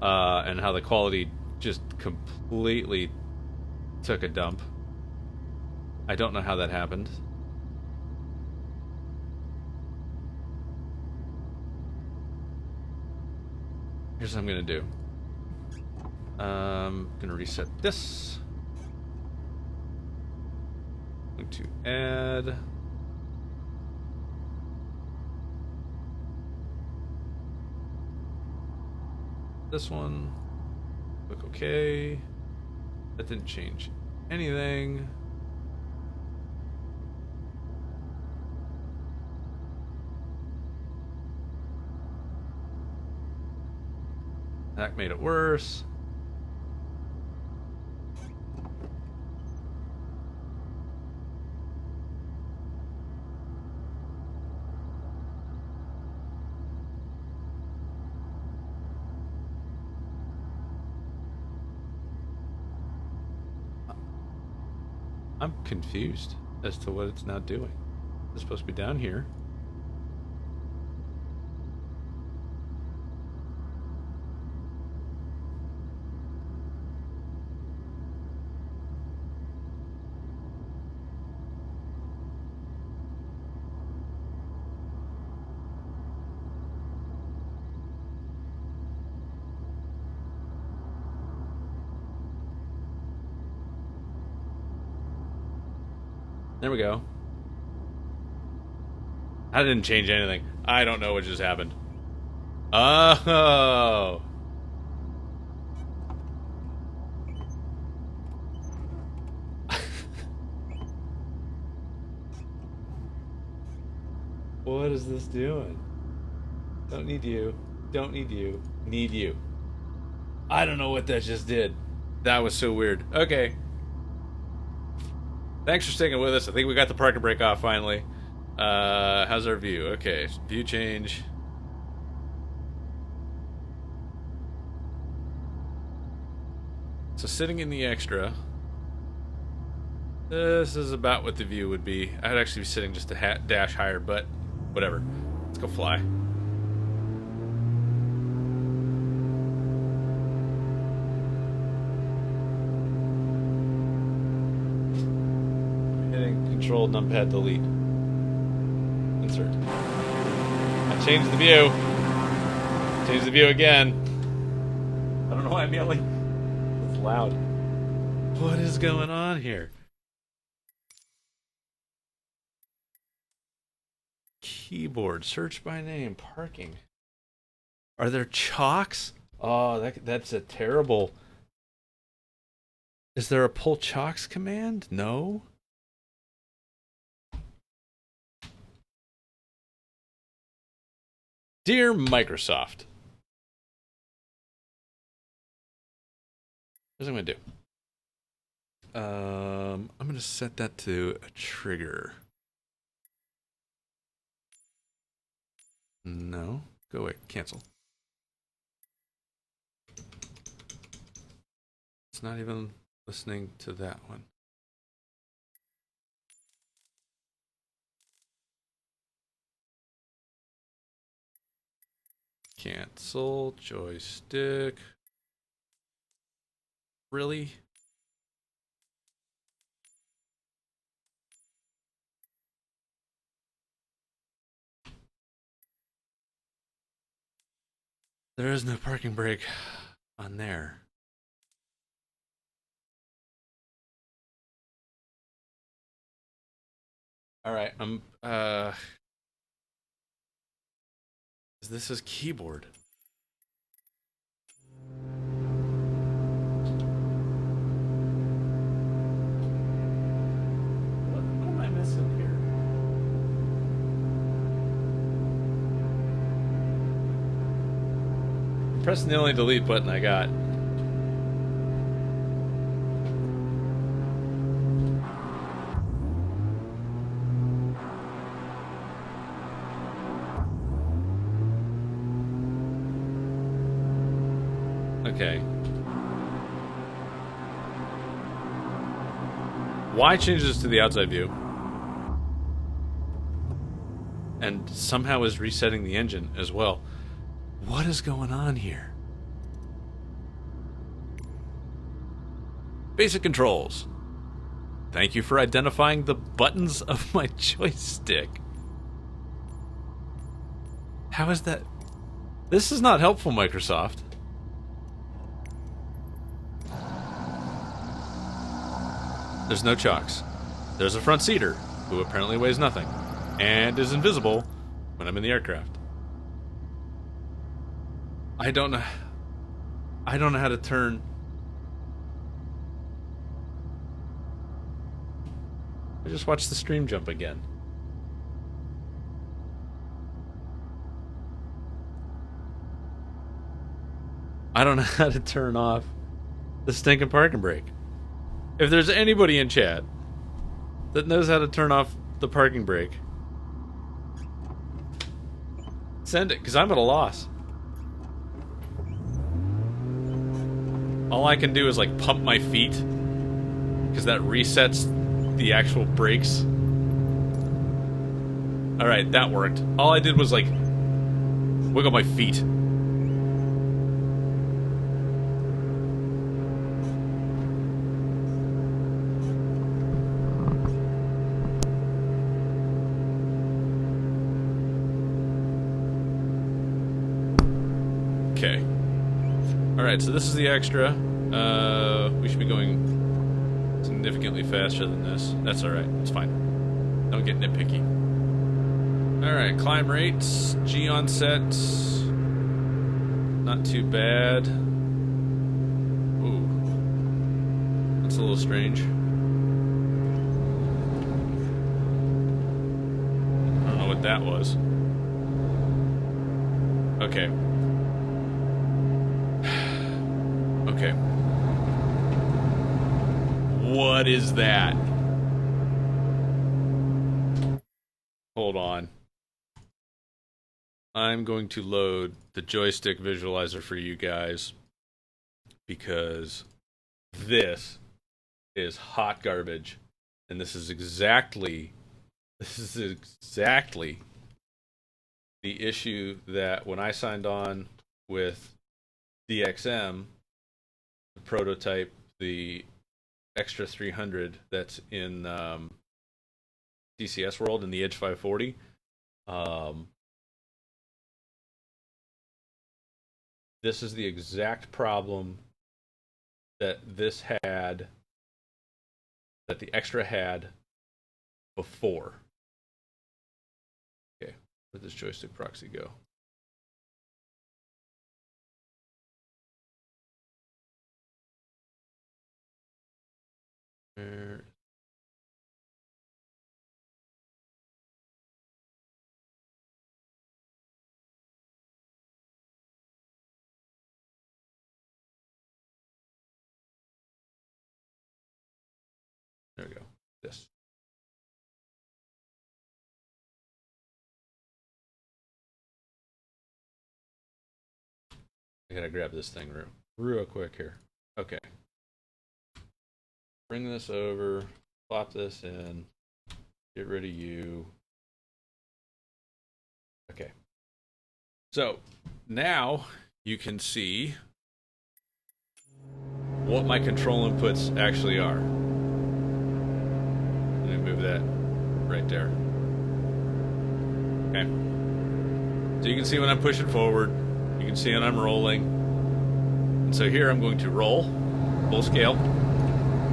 A: And how the quality just completely took a dump. I don't know how that happened. Here's what I'm gonna do. Gonna reset this. Going to add. This one. Click OK. That didn't change anything. That made it worse. I'm confused as to what it's now doing. It's supposed to be down here. There we go. I didn't change anything. I don't know what just happened. Oh. What is this doing? Don't need you. Don't need you. Need you. I don't know what that just did. That was so weird. Okay. Thanks for sticking with us. I think we got the parking brake off finally. How's our view? Okay, view change. So sitting in the extra, this is about what the view would be. I'd actually be sitting just a dash higher, but whatever. Let's go fly. Hitting Control numpad delete. Insert. I changed the view. Changed the view again. I don't know why I'm yelling. It's loud. What is going on here? Keyboard, search by name, parking. Are there chalks? Oh, that's a terrible. Is there a pull chalks command? No. Dear Microsoft. Here's what I'm gonna do. I'm gonna set that to a trigger. No. Go away. Cancel. It's not even listening to that one. Cancel. Joystick. Really? There is no parking brake on there. All right, this is keyboard. What am I missing here? pressing the only delete button I got. Okay. Why change this to the outside view? And somehow is resetting the engine as well. What is going on here? Basic controls. Thank you for identifying the buttons of my joystick. How is that? This is not helpful, Microsoft. There's no chocks. There's a front seater, who apparently weighs nothing, and is invisible when I'm in the aircraft. I don't know how to turn. I just watched the stream jump again. I don't know how to turn off the stinking parking brake. If there's anybody in chat that knows how to turn off the parking brake, send it, because I'm at a loss. All I can do is like pump my feet, because that resets the actual brakes. Alright, that worked. All I did was like wiggle my feet. Okay. Alright, so this is the extra. We should be going significantly faster than this. That's alright. It's fine. Don't get nitpicky. Alright, climb rates. G on set. Not too bad. Ooh. That's a little strange. I don't know what that was. Okay. Okay. What is that? Hold on. I'm going to load the joystick visualizer for you guys because this is hot garbage, and this is exactly the issue that when I signed on with DXM, the prototype, the extra 300 that's in DCS World in the Edge 540. This is the exact problem that this had, that the extra had before. Okay, where'd this joystick proxy go? There we go. This. I gotta grab this thing real quick here. Okay. Bring this over, plop this in, get rid of you. Okay. So now you can see what my control inputs actually are. Let me move that right there. Okay. So you can see when I'm pushing forward, you can see when I'm rolling. And so here I'm going to roll, full scale,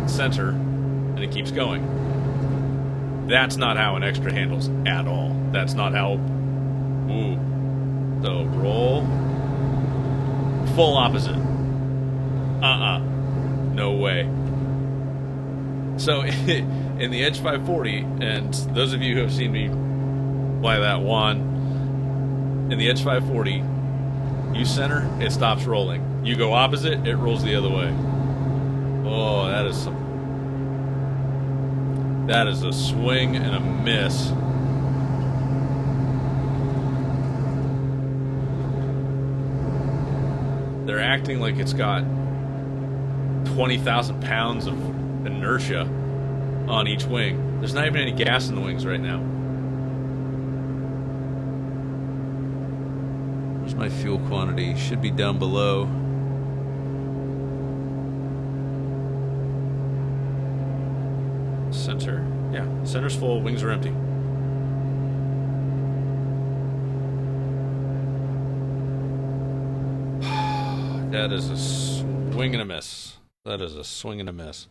A: center, and it keeps going. That's not how an extra handles at all. That's not how. Ooh. So roll, full opposite. No way. So in the Edge 540, and those of you who have seen me fly that one, in the Edge 540, You center, it stops rolling. You go opposite, it rolls the other way. Oh, that is some... That is a swing and a miss. They're acting like it's got 20,000 pounds of inertia on each wing. There's not even any gas in the wings right now. Where's my fuel quantity? Should be down below. Center. Yeah, center's full, wings are empty. That is a swing and a miss. That is a swing and a miss.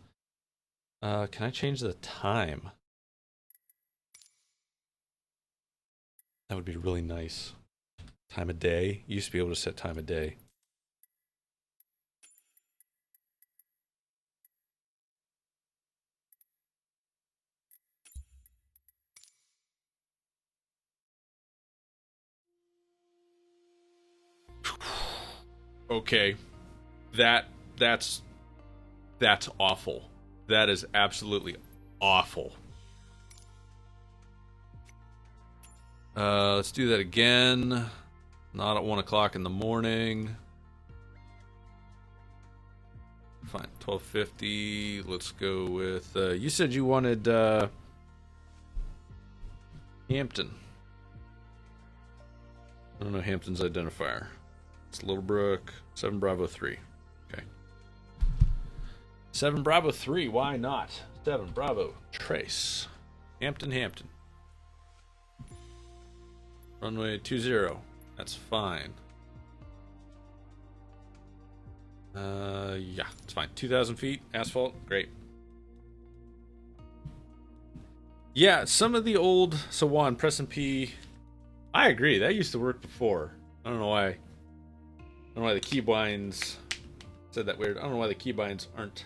A: Can I change the time? That would be really nice. Time of day. You used to be able to set time of day. Okay. That's awful. That is absolutely awful. Let's do that again. Not at 1 o'clock in the morning. Fine, 12:50. Let's go with. You said you wanted Hampton. I don't know Hampton's identifier. It's Little Brook 7 Bravo 3. Okay. 7 Bravo 3. Why not? 7 Bravo Trace. Hampton. Runway 20. That's fine. Yeah, it's fine. 2,000 feet, asphalt, great. Yeah, some of the old Sawan, Press and P, I agree, that used to work before. I don't know why. I don't know why the keybinds said that weird. I don't know why the keybinds aren't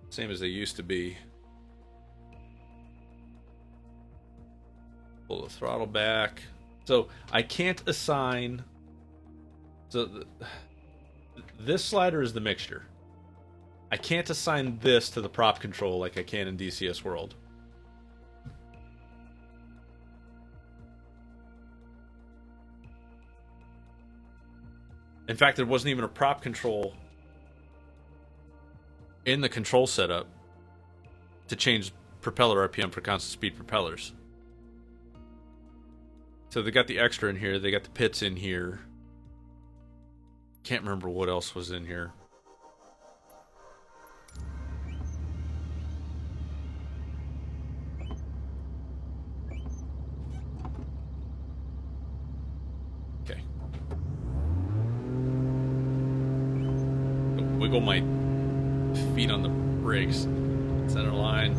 A: the same as they used to be. Pull the throttle back. So I can't assign. So this slider is the mixture. I can't assign this to the prop control like I can in DCS World. In fact, there wasn't even a prop control in the control setup to change propeller RPM for constant speed propellers. So they got the extra in here. They got the pits in here. Can't remember what else was in here. Okay. Wiggle my feet on the brakes. Center line.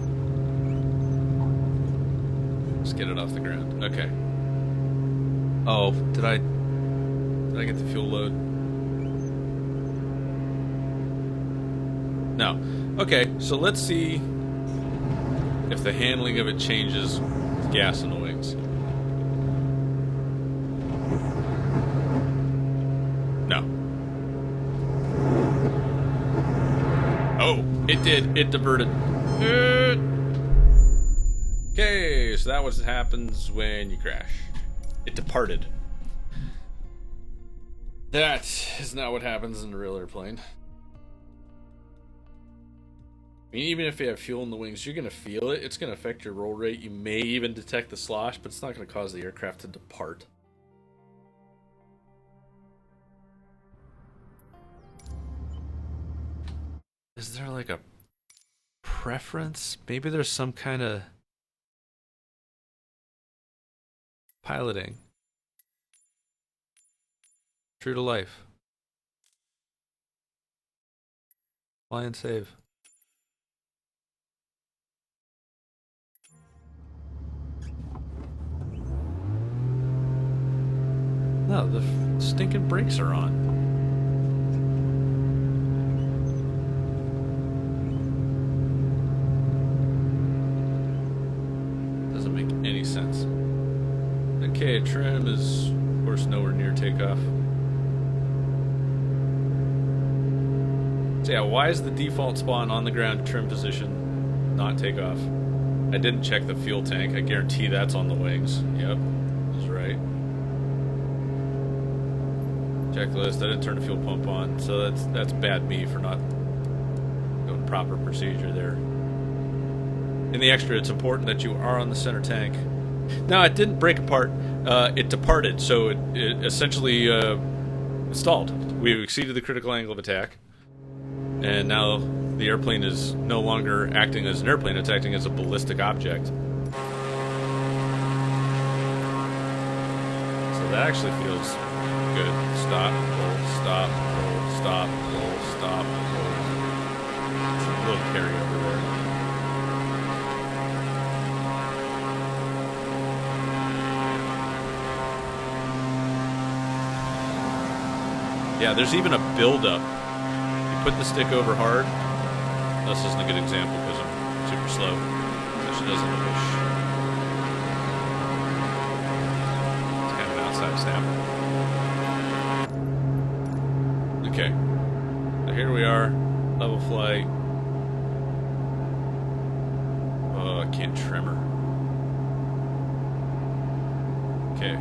A: Just get it off the ground. Okay. Oh, did I get the fuel load? No. Okay, so let's see if the handling of it changes with gas in the wings. No. Oh, it did. It diverted. Okay, so that was what happens when you crash. It departed. That is not what happens in a real airplane. I mean, even if you have fuel in the wings, you're going to feel it. It's going to affect your roll rate. You may even detect the slosh, but it's not going to cause the aircraft to depart. Is there like a preference? Maybe there's some kind of piloting. True to life. Fly and save. No, the stinking brakes are on. Doesn't make any sense. Okay, trim is course, nowhere near takeoff. So yeah, why is the default spawn on the ground trim position not takeoff? I didn't check the fuel tank. I guarantee that's on the wings. Yep, that's right. Checklist. I didn't turn the fuel pump on, so that's bad me for not doing proper procedure there. In the extra, it's important that you are on the center tank. Now, it didn't break apart. It departed, so it essentially stalled. We exceeded the critical angle of attack, and now the airplane is no longer acting as an airplane. It's acting as a ballistic object. So that actually feels good. Stop, roll, stop, roll, stop, roll, stop, roll. It's a little carryover there. Yeah, there's even a build-up. You put the stick over hard. This isn't a good example because I'm super slow. Actually doesn't look it's kind of an outside snap. Okay. So here we are. Level flight. Oh, I can't trim her. Okay.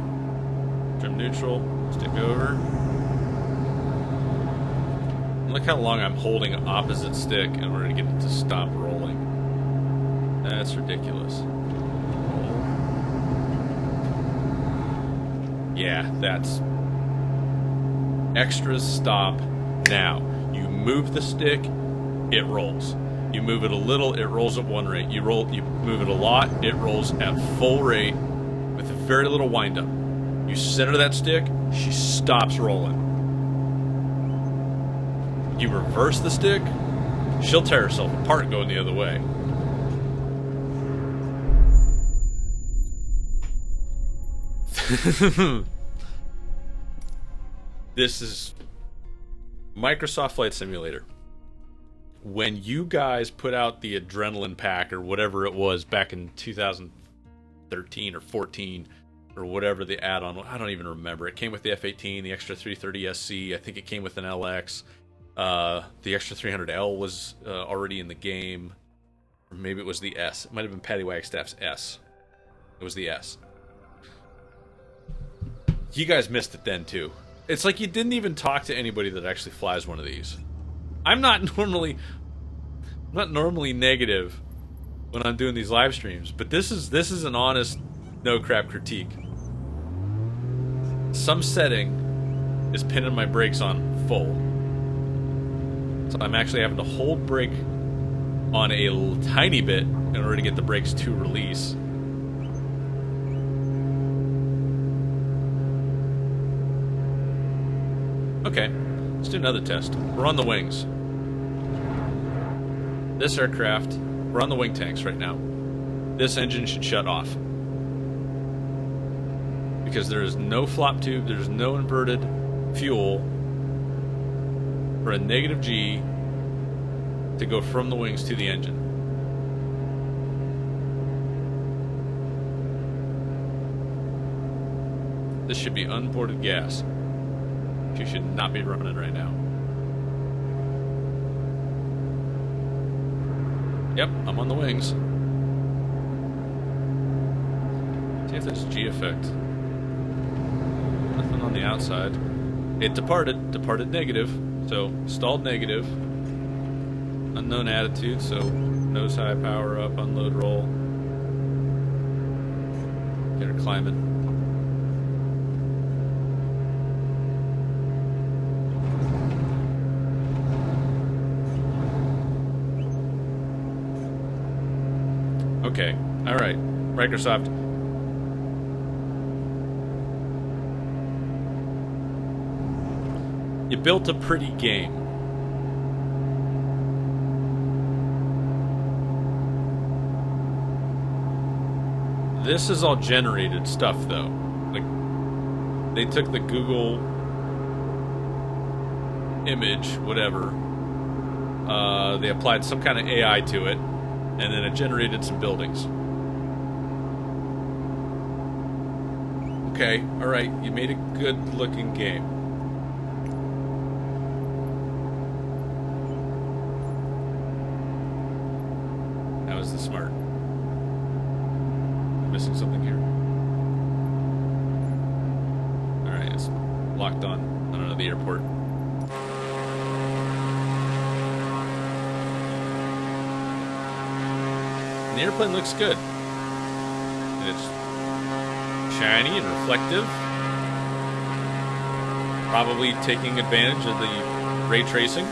A: Trim neutral. Stick over. Look how long I'm holding opposite stick in order to get it to stop rolling. That's ridiculous. Yeah, that's... Extras stop now. You move the stick, it rolls. You move it a little, it rolls at one rate. You move it a lot, it rolls at full rate with very little wind up. You center that stick, she stops rolling. You reverse the stick, she'll tear herself apart going the other way. This is Microsoft Flight Simulator. When you guys put out the Adrenaline Pack or whatever it was back in 2013 or 14 or whatever the add-on, I don't even remember. It came with the F-18, the extra 330 SC. I think it came with an LX. The extra 300L was already in the game. Or maybe it was the S. It might have been Patty Wagstaff's S. It was the S. You guys missed it then, too. It's like you didn't even talk to anybody that actually flies one of these. I'm not normally negative when I'm doing these live streams, but this is an honest, no crap critique. Some setting is pinning my brakes on full. So I'm actually having to hold brake on a tiny bit in order to get the brakes to release. Okay, let's do another test. We're on the wings. This aircraft, we're on the wing tanks right now. This engine should shut off. Because there is no flop tube, there's no inverted fuel for a negative G to go from the wings to the engine. This should be unboarded gas. You should not be running right now. Yep, I'm on the wings. See if there's G effect. Nothing on the outside. It departed negative, so stalled negative. Unknown attitude, so nose high, power up, unload roll. Get her climbing. Okay, alright, Microsoft. You built a pretty game. This is all generated stuff, though. Like, they took the Google image, whatever. They applied some kind of AI to it. And then it generated some buildings. Okay, alright, you made a good looking game. How is this smart? Missing something here? Alright, it's locked on. I don't know, the airport. And the airplane looks good. And it's shiny and reflective. Probably taking advantage of the ray tracing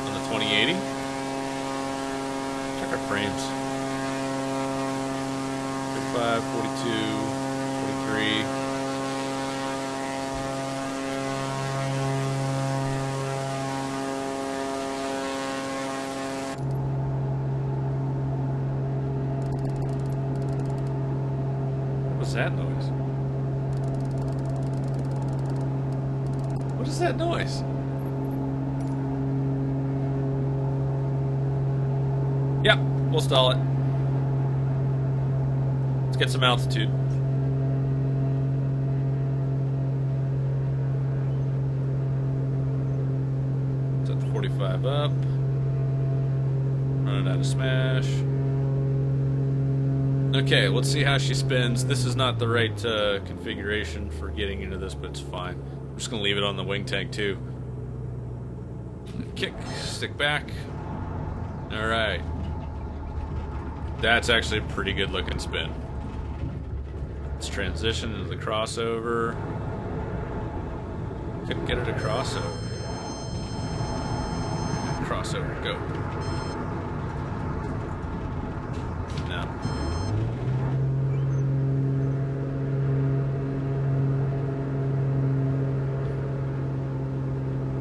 A: on the 2080. Check our frames. 35, 42, 43. What was that noise? What is that noise? Yep, we'll stall it. Let's get some altitude. Set the 45 up. Running out of smash. Okay, let's see how she spins. This is not the right configuration for getting into this, but it's fine. I'm just gonna leave it on the wing tank too. Kick, stick back. Alright. That's actually a pretty good looking spin. Let's transition into the crossover. Couldn't get it a crossover. Crossover, go. No.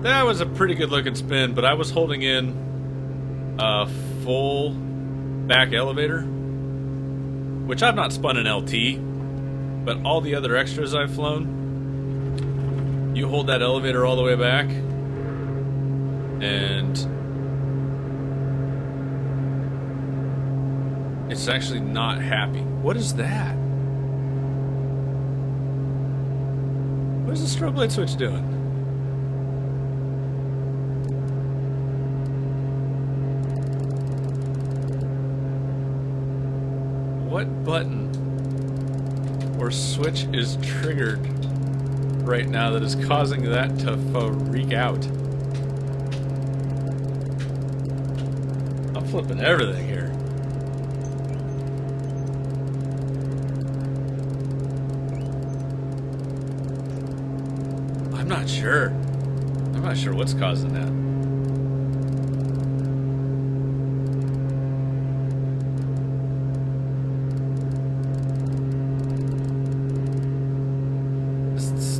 A: That was a pretty good looking spin, but I was holding in a full back elevator, which I've not spun in LT, but all the other extras I've flown, you hold that elevator all the way back, and it's actually not happy. What is that? What is the strobe light switch doing? What button or switch is triggered right now that is causing that to freak out? I'm flipping everything here. I'm not sure. I'm not sure what's causing that.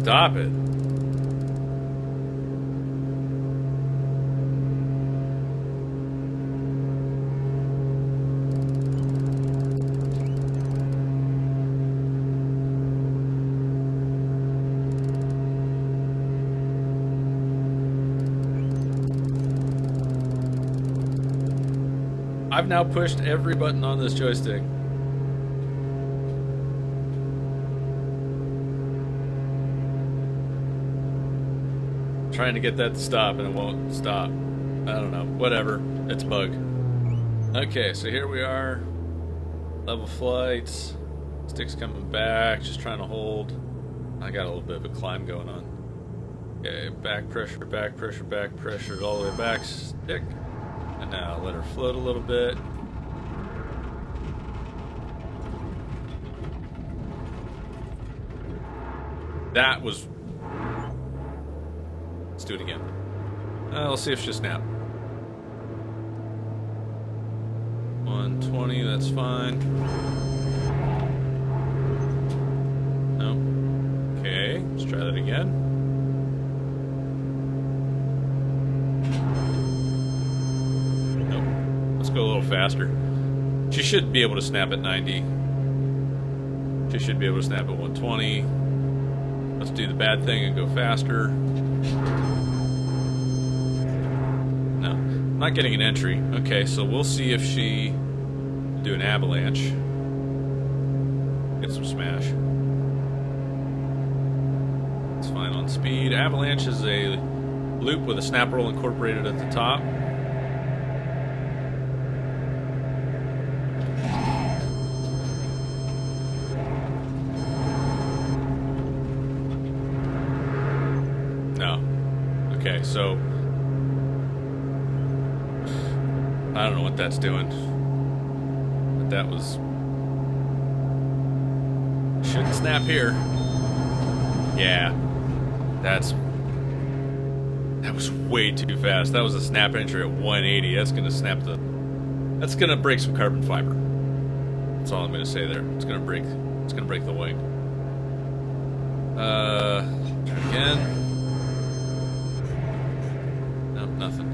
A: Stop it. I've now pushed every button on this joystick. Trying to get that to stop and it won't stop. I don't know. Whatever. It's a bug. Okay, so here we are. Level flights. Stick's coming back. Just trying to hold. I got a little bit of a climb going on. Okay, back pressure, back pressure, back pressure. All the way back. Stick. And now let her float a little bit. That was... Let's do it again. Let's see if she'll snap. 120, that's fine. No. Okay, let's try that again. Nope. Let's go a little faster. She should be able to snap at 90. She should be able to snap at 120. Let's do the bad thing and go faster. No, I'm not getting an entry. Okay, so we'll see if she do an avalanche. get some smash. It's fine on speed. Avalanche is a loop with a snap roll incorporated at the top. No. Okay, so I don't know what that's doing. But that was... Shouldn't snap here. Yeah. That was way too fast. That was a snap entry at 180. That's gonna snap the... That's gonna break some carbon fiber. That's all I'm gonna say there. It's gonna break the wing. Try again. Nope, nothing.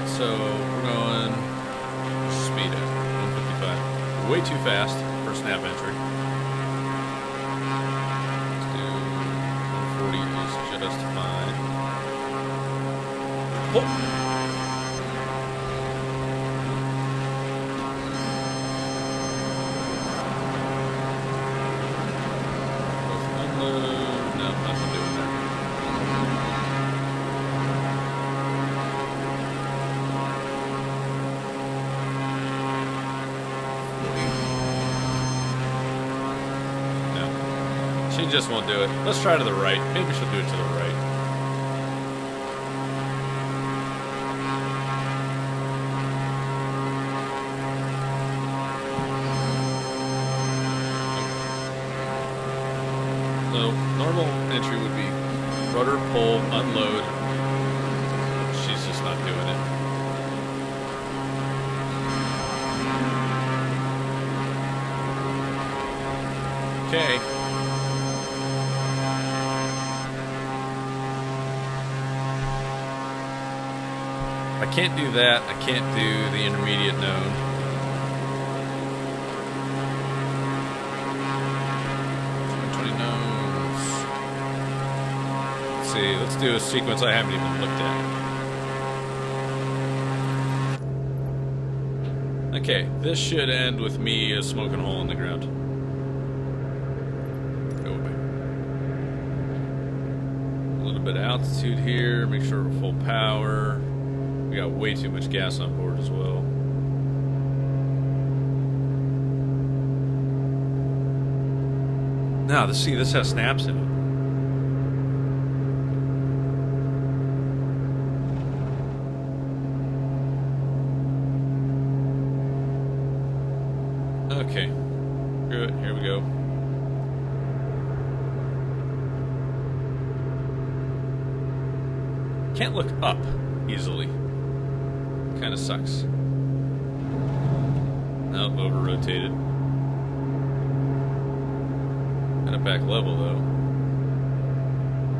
A: So we're going speed at 155. Way too fast for snap entry. Let's do 140 is just fine. Oh. No, nothing doing there. She just won't do it. Let's try to the right. Maybe she'll do it to the right. So, normal entry would be rudder, pull, unload. She's just not doing it. Okay. I can't do that. I can't do the intermediate node. Let's see. Let's do a sequence I haven't even looked at. Okay, this should end with me smoking a hole in the ground. Go away. A little bit of altitude here. Make sure we're full power. We got way too much gas on board as well. Now, see, this has snaps in it. Okay. Screw it. Here we go. Can't look up easily. Kind of sucks. Nope, over-rotated. Kind of back level, though.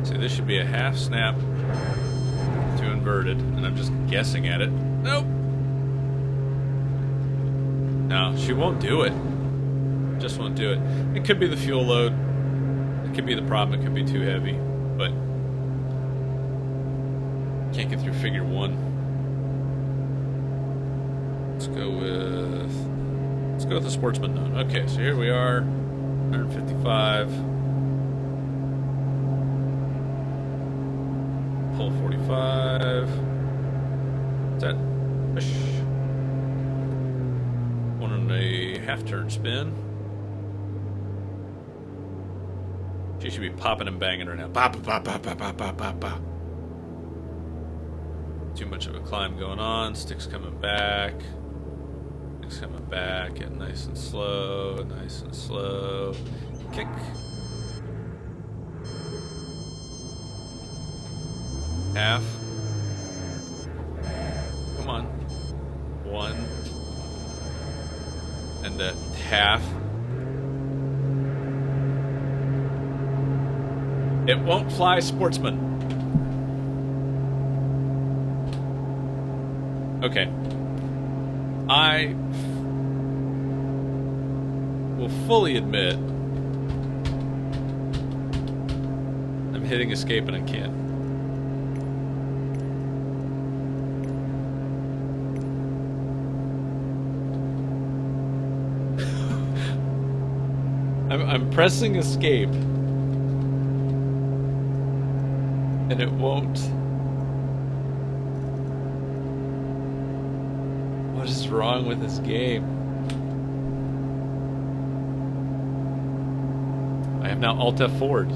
A: See, this should be a half snap to inverted, and I'm just guessing at it. Nope! No, she won't do it. Just won't do it. It could be the fuel load. It could be the problem. It could be too heavy. But can't get through figure one. Let's go with the sportsman node. Okay, so here we are, 155. Pull 45. Set. Push. 1.5 turn spin. She should be popping and banging right now. Bop, bop, bop, bop, bop, bop, bop, bop. Too much of a climb going on. Stick's coming back. Stick's coming back. Get nice and slow. Nice and slow. Kick. Half. Come on. One. And a half. It won't fly, sportsman. Okay. will fully admit I'm hitting escape and I can't. I'm pressing escape and it won't. What is wrong with this game? I have now Alt F forward.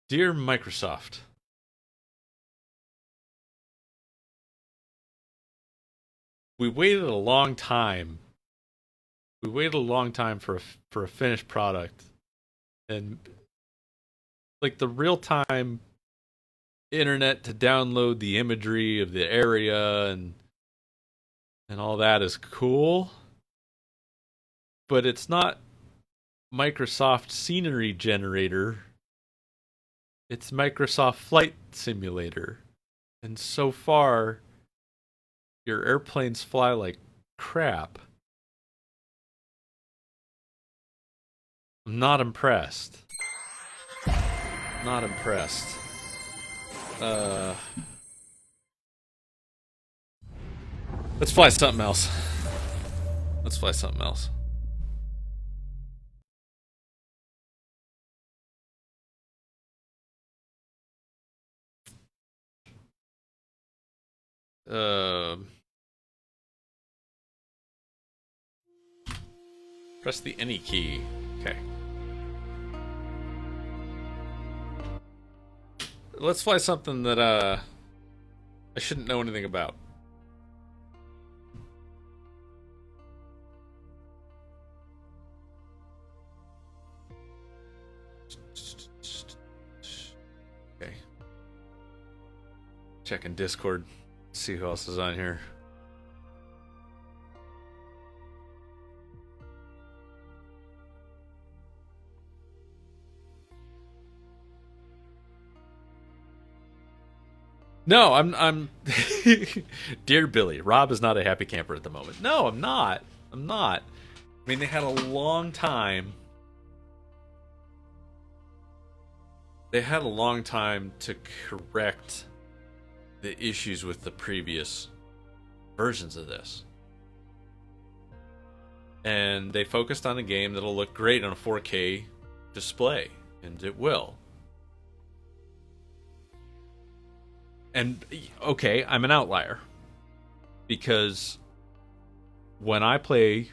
A: Dear Microsoft, we waited a long time. We waited a long time for a finished product, and like the real time internet to download the imagery of the area and all that is cool, but it's not Microsoft Scenery Generator. It's Microsoft Flight Simulator, and so far, your airplanes fly like crap. I'm not impressed. Not impressed. Let's fly something else. Let's fly something else. Press the any key. Okay. Let's fly something that I shouldn't know anything about. Okay. Checking Discord. See who else is on here. No, I'm Dear Billy, Rob is not a happy camper at the moment. No, I'm not. I'm not. I mean, they had a long time. They had a long time to correct the issues with the previous versions of this. And they focused on a game that'll look great on a 4K display, and it will. And okay, I'm an outlier, because when I play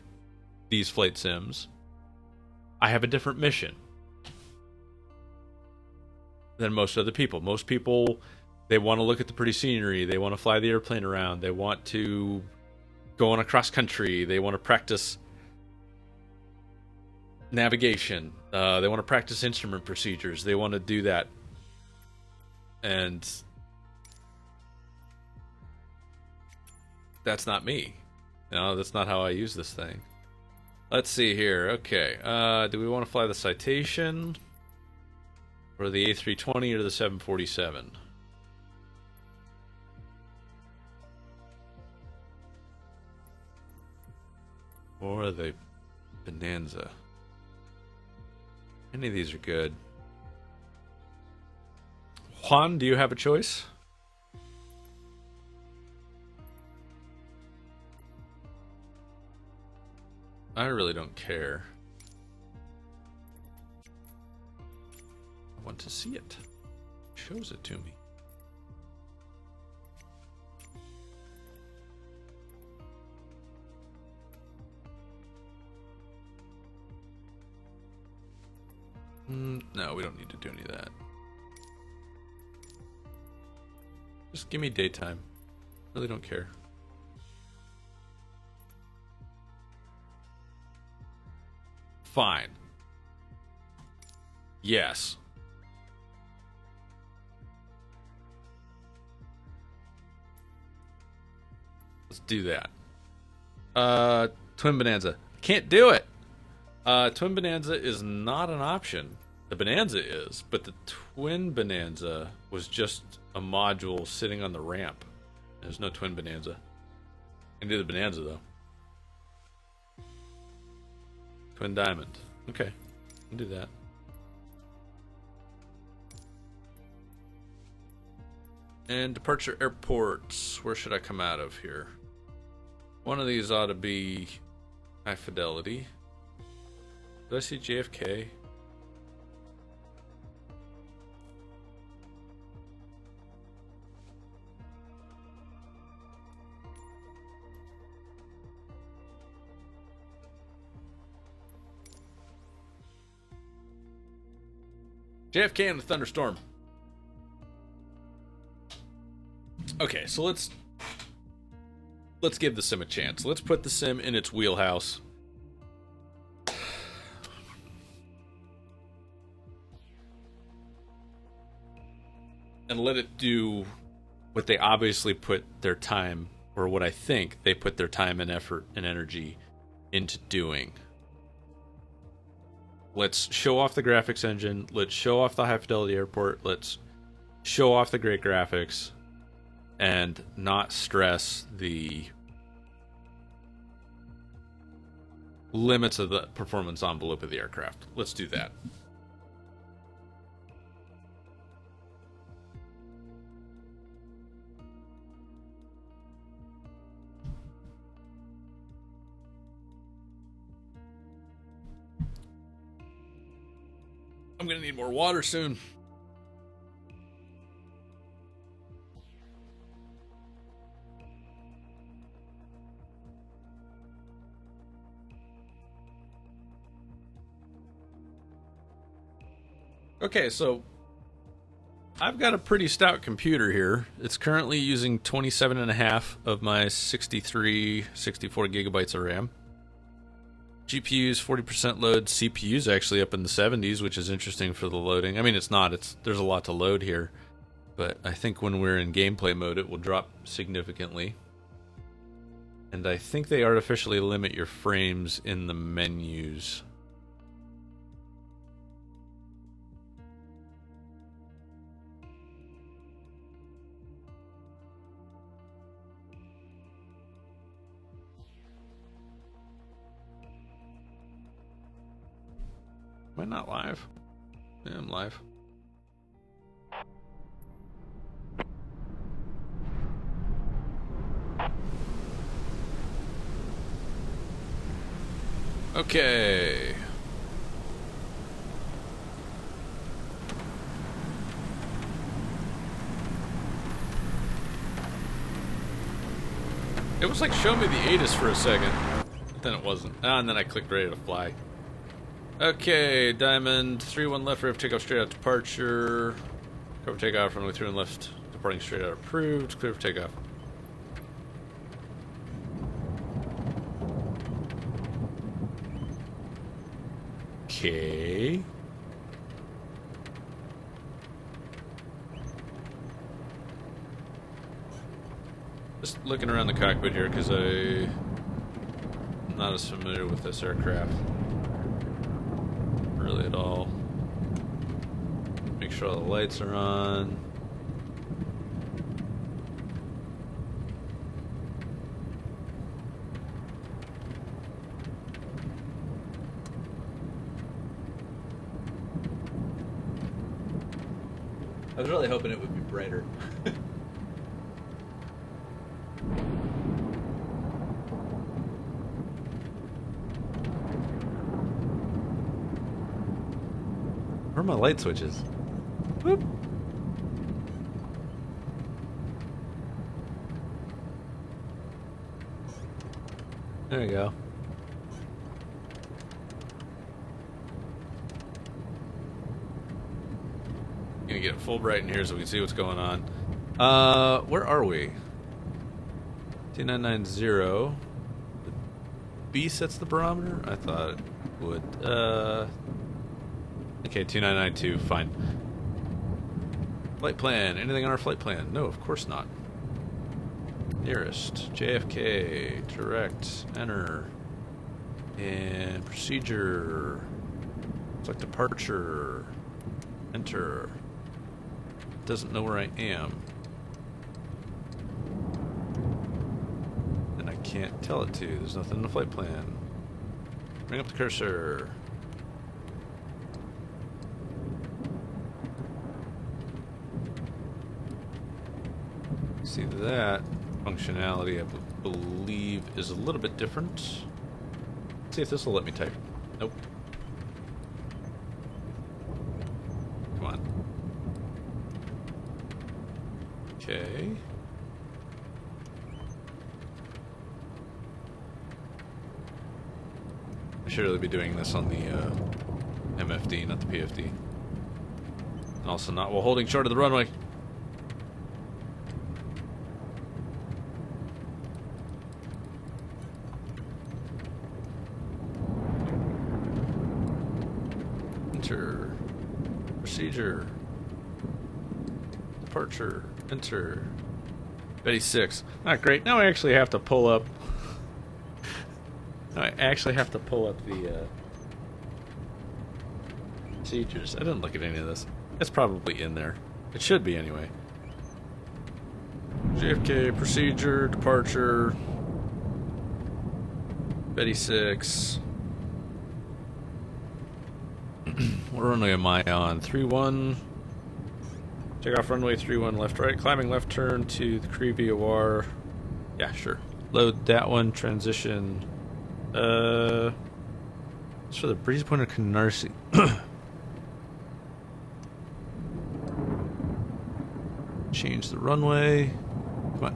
A: these flight sims, I have a different mission than most other people. Most people, they want to look at the pretty scenery, they want to fly the airplane around, they want to go on a cross country, they want to practice navigation, they want to practice instrument procedures, they want to do that. And that's not me. That's not how I use this thing. Let's see here. Okay. Do we want to fly the Citation, or the A320, or the 747? Or the Bonanza? Any of these are good. Juan, do you have a choice? I really don't care. I want to see it. It shows it to me. No, we don't need to do any of that. Just give me daytime. Really don't care. Fine. Yes. Let's do that. Twin Bonanza. Can't do it. Twin Bonanza is not an option. The Bonanza is, but the Twin Bonanza was just a module sitting on the ramp. There's no twin Bonanza. Can do the Bonanza though. Twin Diamond. Okay, I'll do that. And departure airports. Where should I come out of here? One of these ought to be high fidelity. Did I see JFK? JFK in the thunderstorm. Okay, so let's give the sim a chance. Let's put the sim in its wheelhouse. And let it do what they obviously put their time, or what I think they put their time and effort and energy into doing. Let's show off the graphics engine. Let's show off the high fidelity airport. Let's show off the great graphics and not stress the limits of the performance envelope of the aircraft. Let's do that. I'm gonna need more water soon. Okay, so I've got a pretty stout computer here. It's currently using 27.5 of my 64 gigabytes of RAM. GPU's 40% load. CPU's actually up in the 70s, which is interesting for the loading. I mean, it's not. There's a lot to load here. But I think when we're in gameplay mode, it will drop significantly. And I think they artificially limit your frames in the menus. Am I not live? Yeah, I'm live. Okay. It was like show me the ATIS for a second, but then it wasn't. And then I clicked ready to fly. Okay, Diamond, 3-1 left, ready for takeoff, straight out departure. Cover takeoff, runway 3-1 left, departing straight out approved, clear for takeoff. Okay. Just looking around the cockpit here because I'm not as familiar with this aircraft. Really at all. Make sure all the lights are on.
B: I was really hoping it would be brighter.
A: Where are my light switches? Whoop. There you go. Gonna get it full bright in here so we can see what's going on. Where are we? 2990. The B sets the barometer? I thought it would. Okay, 2992, fine. Flight plan. Anything on our flight plan? No, of course not. Nearest. JFK. Direct. Enter. And procedure. Select departure. Enter. Doesn't know where I am. can't tell it to. There's nothing in the flight plan. Bring up the cursor. See, that functionality, I believe, is a little bit different. Let's see if this will let me type. Nope. Come on. Okay. I should really be doing this on the MFD, not the PFD. And also not while holding short of the runway. Enter. Procedure. Departure. Enter. Betty 6. Not great. Now I actually have to pull up. I actually have to pull up the procedures. I didn't look at any of this. It's probably in there. It should be anyway. JFK, procedure, departure, Betty 6. What runway am I on? 31. Check off runway 31 left right. Climbing left turn to the Cree-VOR. Yeah, sure. Load that one. Transition. It's for the breeze point of Canarsie. Change the runway. Come on.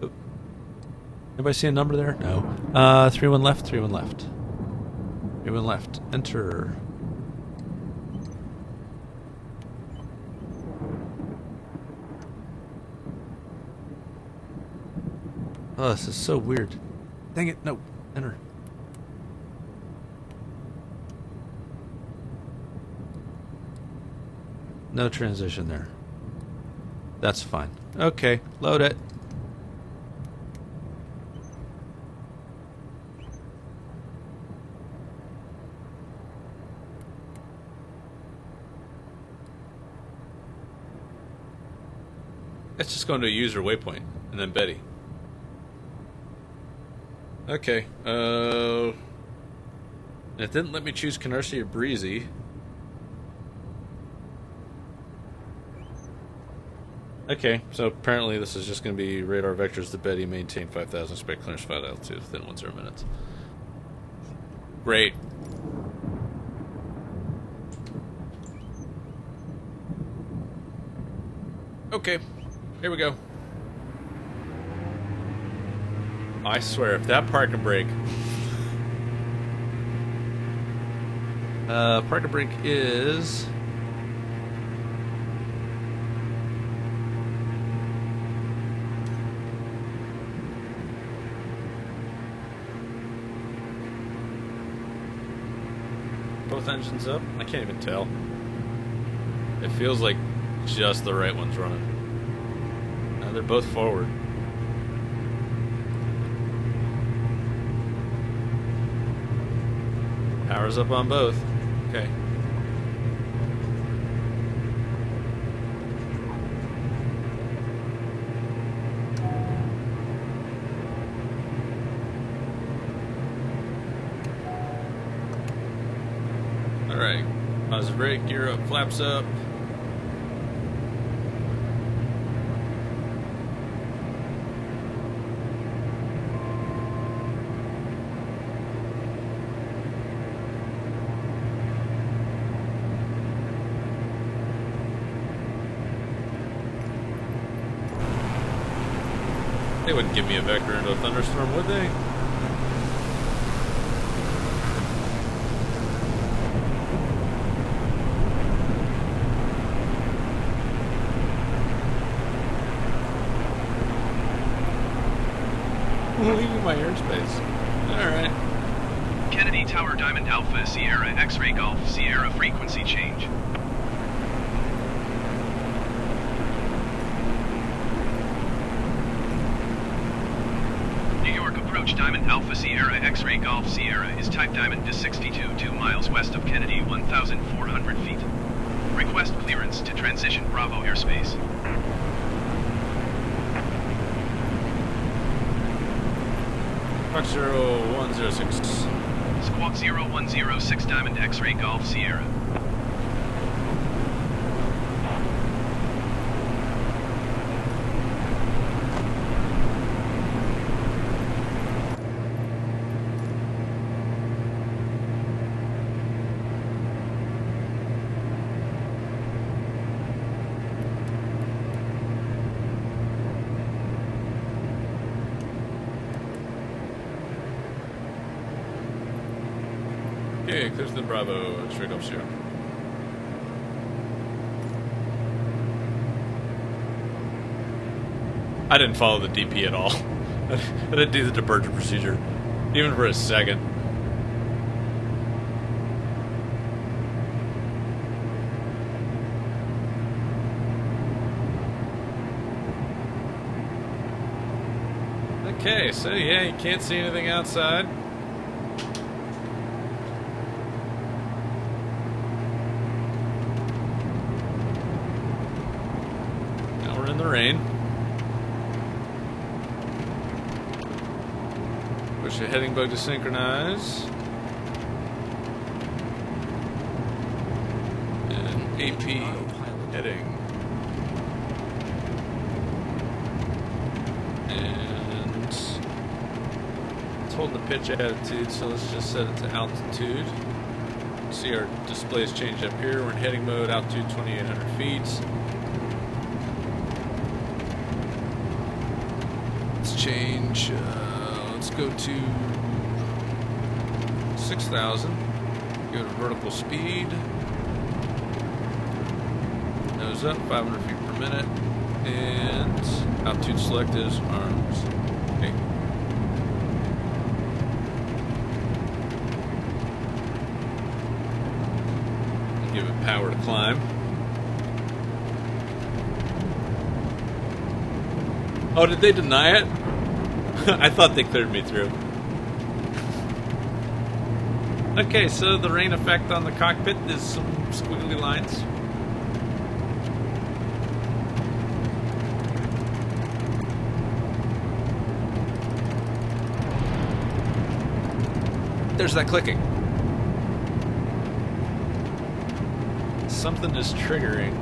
A: Oh. Anybody see a number there? No. 31 left, 31 left. 31 left. Enter. Oh, this is so weird. Dang it, no. Enter. No transition there. That's fine. Okay, load it. It's just going to a user waypoint, and then Betty. Okay, it didn't let me choose Canarsie or Breezy. Okay, so apparently this is just going to be radar vectors to Betty, maintain 5,000 spec clearance 5 altitude within 10 minutes. Great. Okay, here we go. I swear, if that park and brake... park and brake is... Both engines up? I can't even tell. It feels like just the right one's running. No, they're both forward. Power's up on both. Okay. Alright. Positive brake, gear up, flaps up. They wouldn't give me a vector into a thunderstorm, would they? Leaving my airspace. Alright.
C: Kennedy Tower Diamond Alpha Sierra X-Ray Golf Sierra frequency change. Approach Diamond Alpha Sierra X-Ray Golf Sierra is type Diamond to 2 miles west of Kennedy, 1,400 feet. Request clearance to transition. position Bravo airspace.
A: Fox 0106.
C: Squawk 0106 Diamond X-Ray Golf Sierra.
A: Okay, clear to the Bravo, straight up Sierra. I didn't follow the DP at all. I didn't do the departure procedure, even for a second. Okay, so yeah, you can't see anything outside. Now we're in the rain. Push the heading bug to synchronize. And AP heading. And it's holding the pitch attitude, so let's just set it to altitude. See our displays change up here. We're in heading mode, altitude 2,800 feet. Let's change. Let's go to 6,000. Go to vertical speed. Nose up, 500 feet per minute. And altitude select is arms. Okay. Give it power to climb. Oh, did they deny it? I thought they cleared me through. Okay, so the rain effect on the cockpit is some squiggly lines. There's that clicking. Something is triggering.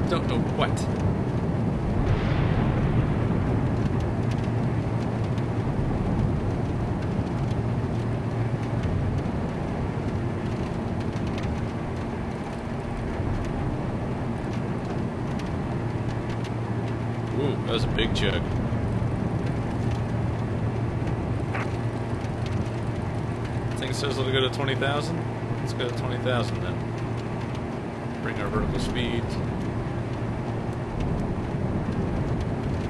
A: I don't know what. Ooh, that was a big chug. Thing says it'll go to 20,000. Let's go to 20,000 then. Bring our vertical speed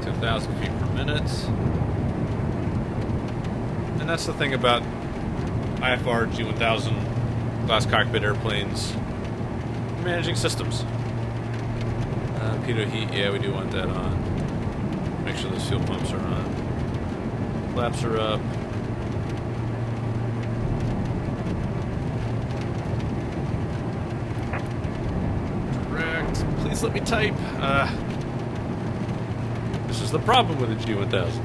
A: to 2,000 feet per minute. And that's the thing about IFR G1000 glass cockpit airplanes managing systems. Pitot heat, yeah, we do want that on. Make sure those fuel pumps are on. Flaps are up. Correct. Please let me type. This is the problem with the G1000.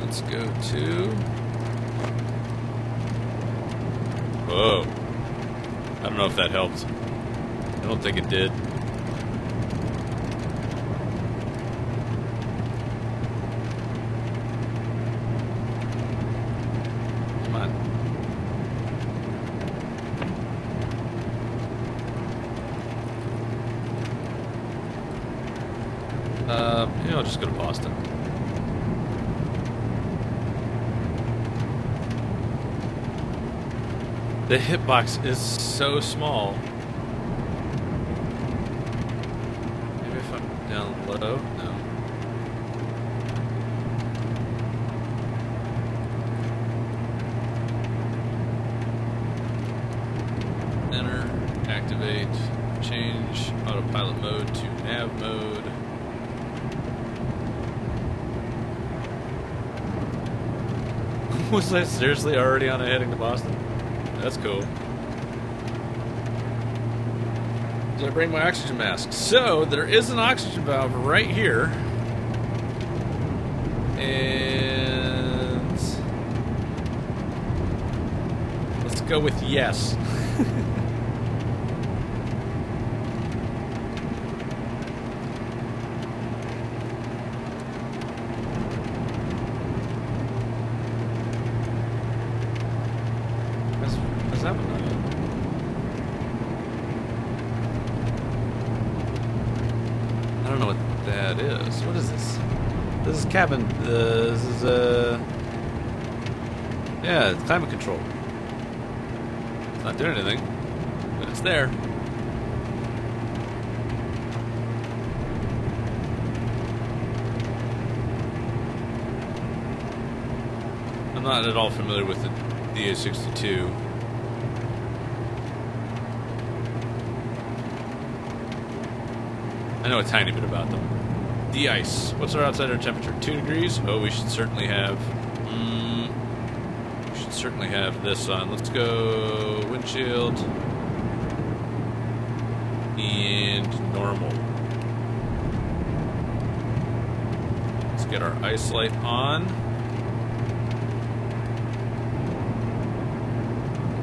A: Let's go to... Whoa. I don't know if that helped. I don't think it did. Come on. Yeah, I'll just go to Boston. The hitbox is so small. Maybe if I'm down low? No. Enter, activate, change autopilot mode to nav mode. Was I seriously already on a heading to Boston? That's cool. Did I bring my oxygen mask? So, there is an oxygen valve right here. And let's go with yes. Is that what? I don't know what that is. What is this? This is cabin. This is yeah, it's climate control. It's not doing anything, but it's there. I'm not at all familiar with the DA62. I know a tiny bit about them. De-ice. What's our outside air temperature? 2 degrees? Oh, we should certainly have... we should certainly have this on. Let's go windshield. And normal. Let's get our ice light on.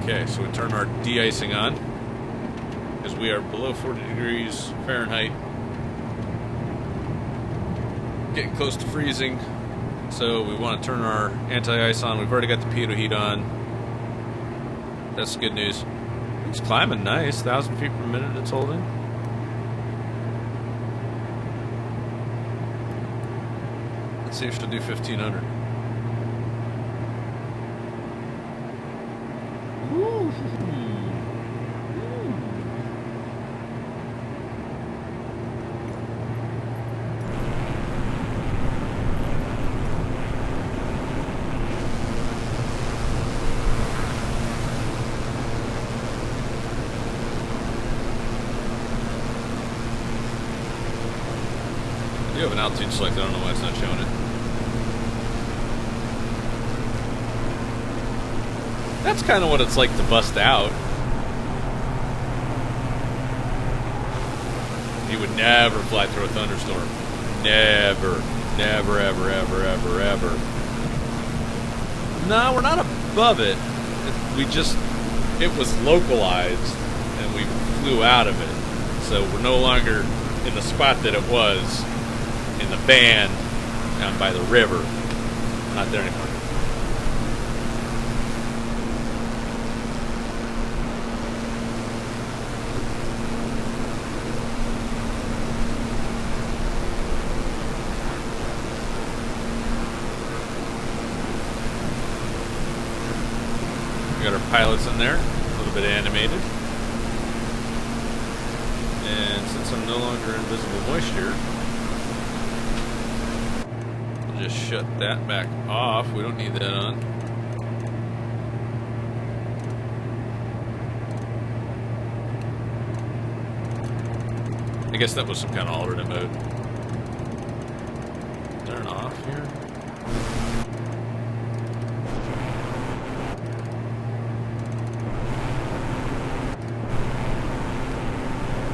A: Okay, so we turn our de-icing on. Because we are below 40 degrees Fahrenheit. Getting close to freezing, so we want to turn our anti-ice on. We've already got the pitot heat on. That's good news. It's climbing nice, 1,000 feet per minute it's holding. Let's see if she'll do 1,500. Woo. You have an altitude select, I don't know why it's not showing it. That's kind of what it's like to bust out. You would never fly through a thunderstorm. Never. Never, ever, ever, ever, ever. No, we're not above it. It was localized, and we flew out of it. So we're no longer in the spot that it was in the band down by the river. Not there anymore. We got our pilots in there, a little bit animated. And since I'm no longer in visible moisture, just shut that back off. We don't need that on. I guess that was some kind of alternate mode. Is there an off here?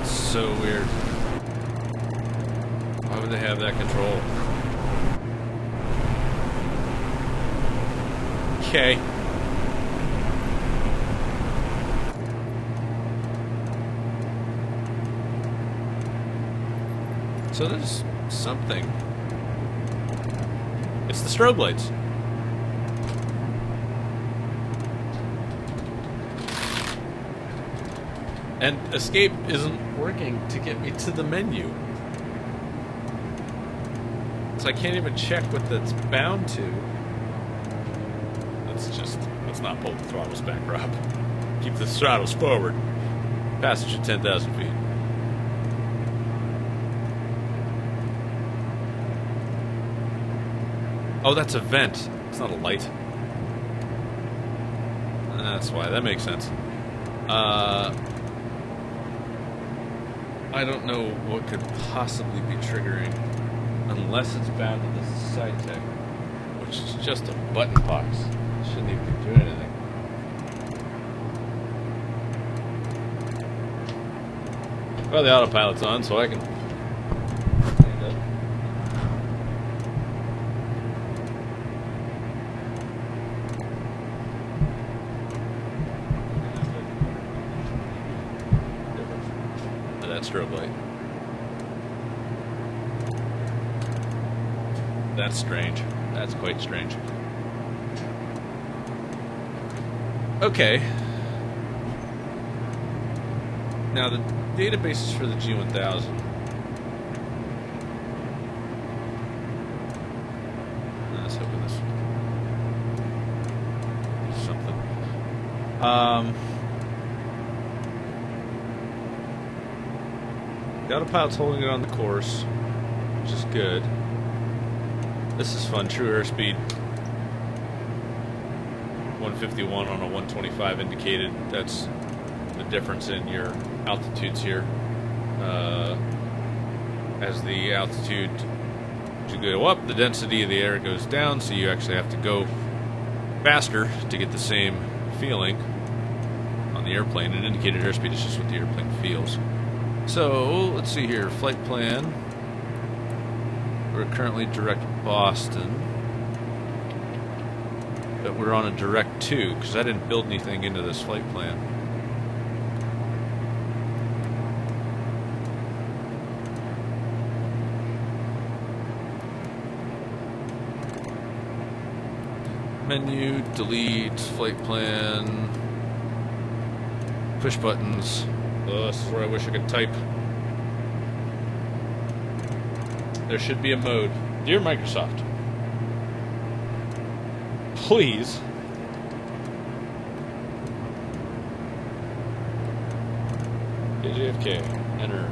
A: So weird. Why would they have that control? Okay. So there's something. It's the strobe lights. And escape isn't working to get me to the menu. So I can't even check what that's bound to. Let's not pull the throttles back, Rob. Keep the throttles forward. Passage at 10,000 feet. Oh, that's a vent. It's not a light. That's why. That makes sense. I don't know what could possibly be triggering, unless it's bound to this side tech, which is just a button box. Shouldn't even be doing anything. Well, the autopilot's on, so I can stand up. That strobe light. That's strange. That's quite strange. Okay. Now the database is for the G1000. Let's open this. Something. The autopilot's holding it on the course, which is good. This is fun. True airspeed 151 on a 125 indicated. That's the difference in your altitudes here. As the altitude to go up, the density of the air goes down, so you actually have to go faster to get the same feeling on the airplane. An indicated airspeed is just what the airplane feels. So let's see here, flight plan. We're currently direct Boston, but we're on a direct 2 because I didn't build anything into this flight plan. Menu, delete, flight plan, push buttons. Oh, this is where I wish I could type. There should be a mode. Dear Microsoft, please JFK, enter.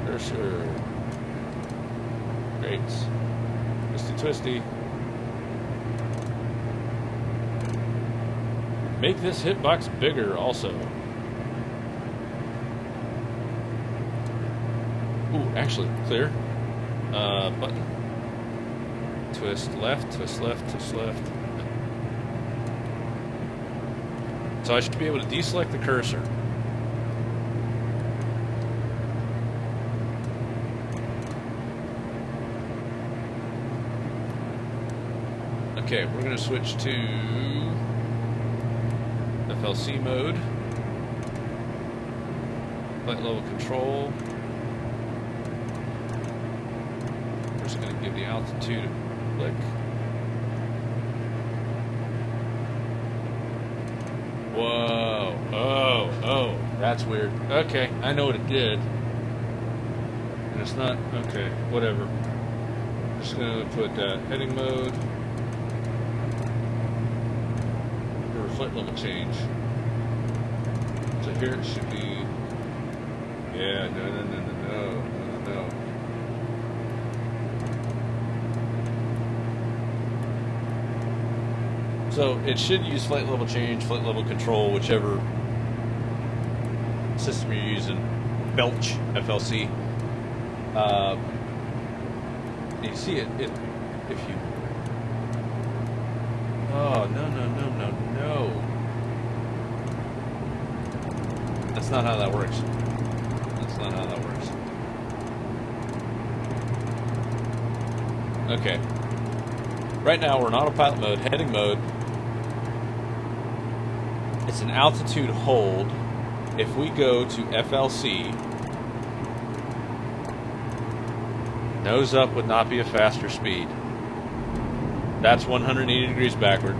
A: Cursor. Great. Twisty. Make this hitbox bigger also. Ooh, actually, clear. Button. Twist left, twist left, twist left. So I should be able to deselect the cursor. Okay, we're going to switch to FLC mode. Flight level control. We're just going to give the altitude a click. Whoa. Oh, that's weird. Okay, I know what it did. And it's not, okay, whatever. I'm just going to put heading mode. Flight level change. So here it should be. Yeah, no. So it should use flight level change, flight level control, whichever system you're using. Belch FLC. You see it if you. Oh, no. That's not how that works. That's not how that works. Okay. Right now we're in autopilot mode, heading mode. It's an altitude hold. If we go to FLC, nose up would not be a faster speed. That's 180 degrees backward.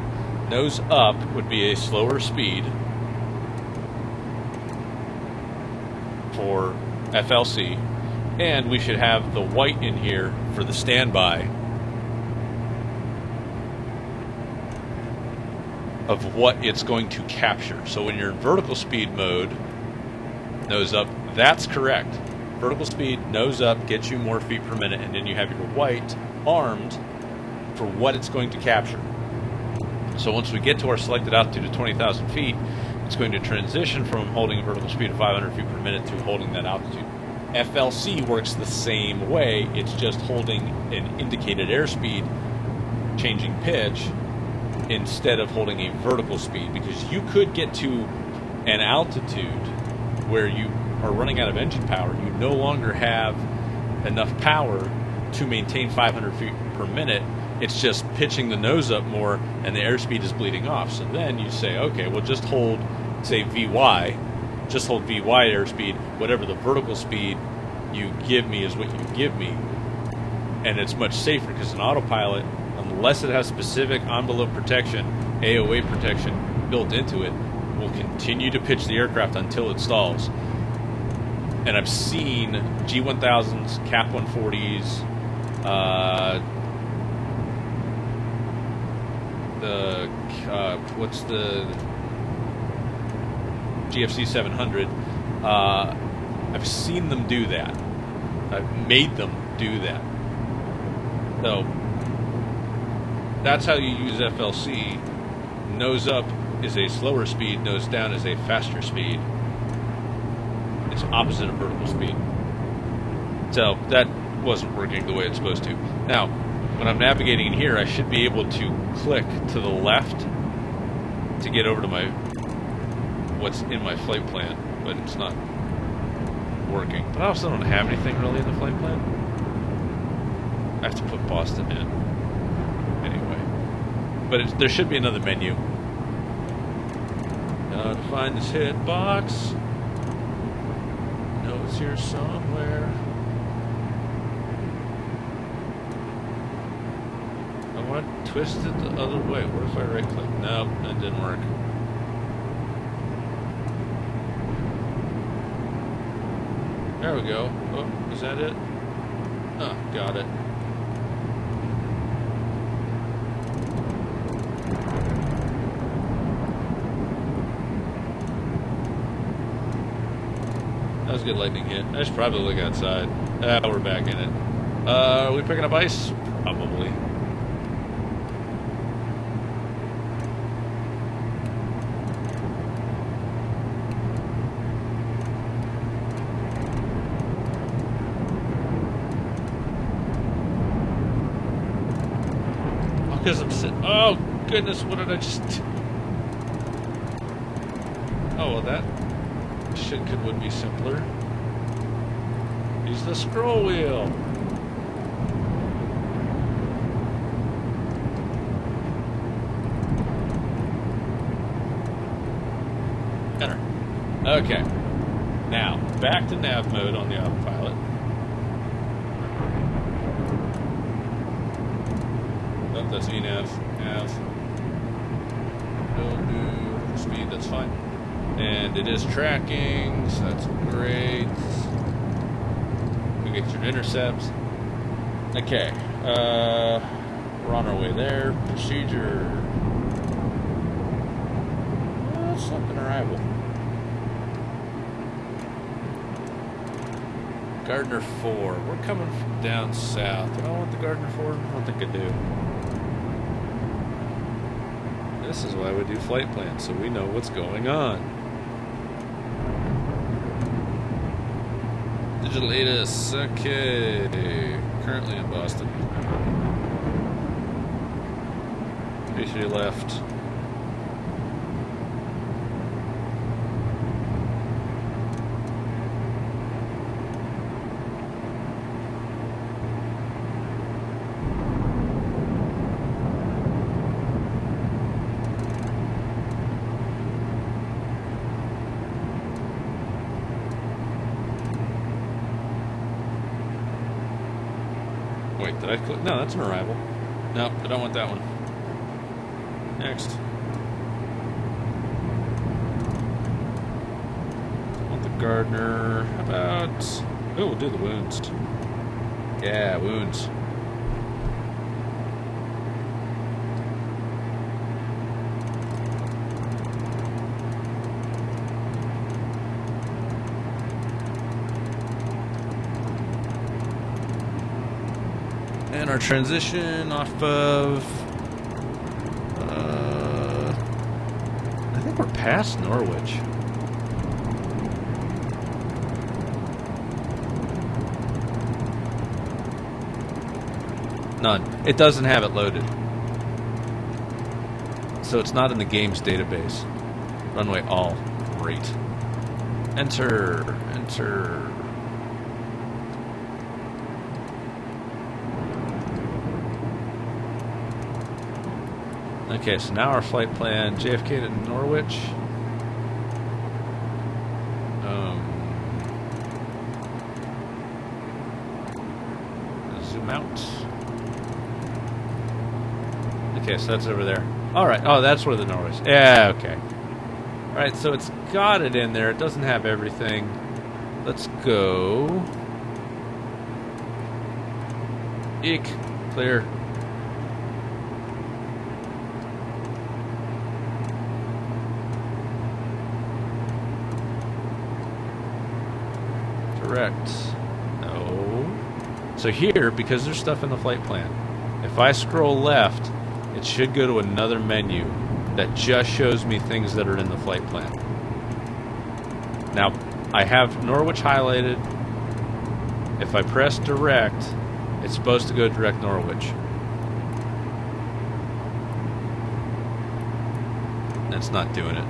A: Nose up would be a slower speed for FLC. And we should have the white in here for the standby of what it's going to capture. So when you're in vertical speed mode, nose up, that's correct. Vertical speed, nose up, gets you more feet per minute, and then you have your white armed for what it's going to capture. So once we get to our selected altitude of 20,000 feet, it's going to transition from holding a vertical speed of 500 feet per minute to holding that altitude. FLC works the same way. It's just holding an indicated airspeed, changing pitch, instead of holding a vertical speed, because you could get to an altitude where you are running out of engine power. You no longer have enough power to maintain 500 feet per minute. It's just pitching the nose up more and the airspeed is bleeding off. So then you say, okay, well, just hold, say, VY, just hold VY airspeed. Whatever the vertical speed you give me is what you give me. And it's much safer, because an autopilot, unless it has specific envelope protection, AOA protection built into it, will continue to pitch the aircraft until it stalls. And I've seen G1000s, Cap 140s, what's the GFC 700? I've seen them do that. I've made them do that. So that's how you use FLC. Nose up is a slower speed, nose down is a faster speed. It's opposite of vertical speed. So that wasn't working the way it's supposed to. Now, when I'm navigating in here, I should be able to click to the left to get over to my what's in my flight plan, but it's not working. But I also don't have anything really in the flight plan. I have to put Boston in. Anyway. But there should be another menu. Now to find this hit box. No, it's here somewhere. I want to twist it the other way. What if I right click? Nope, that didn't work. There we go. Oh, is that it? Oh, got it. That was a good lightning hit. I should probably look outside. We're back in it. Are we picking up ice? Probably. Because I'm sitting. Oh, goodness, what did I just. Oh, well, that would be simpler. Use the scroll wheel. Enter. Okay. Now, back to nav mode on the autopilot. Oh, that's VNav. Nav. Will do speed, that's fine. And it is tracking, so that's great. We get your intercepts. Okay, we're on our way there. Procedure. Something arrival. Gardner 4. We're coming from down south. Do I want the Gardner 4? I don't think I do. This is why we do flight plans, so we know what's going on. Digital ATIS, okay. Currently in Boston. Face to your left. Wait, did I click? No, that's an arrival. No, I don't want that one. Next. I want the Gardner. How about... Oh, we'll do the wounds. Yeah, wounds. And our transition off of, I think we're past Norwich. None. It doesn't have it loaded. So it's not in the game's database. Runway all. Great. Enter. Enter. Okay, so now our flight plan, JFK to Norwich. Zoom out. Okay, so that's over there. Alright, oh, that's where the Norwich. Yeah, okay. Alright, so it's got it in there. It doesn't have everything. Let's go. Eek. Clear. Direct. No. So here, because there's stuff in the flight plan, if I scroll left, it should go to another menu that just shows me things that are in the flight plan. Now, I have Norwich highlighted. If I press direct, it's supposed to go direct Norwich. It's not doing it.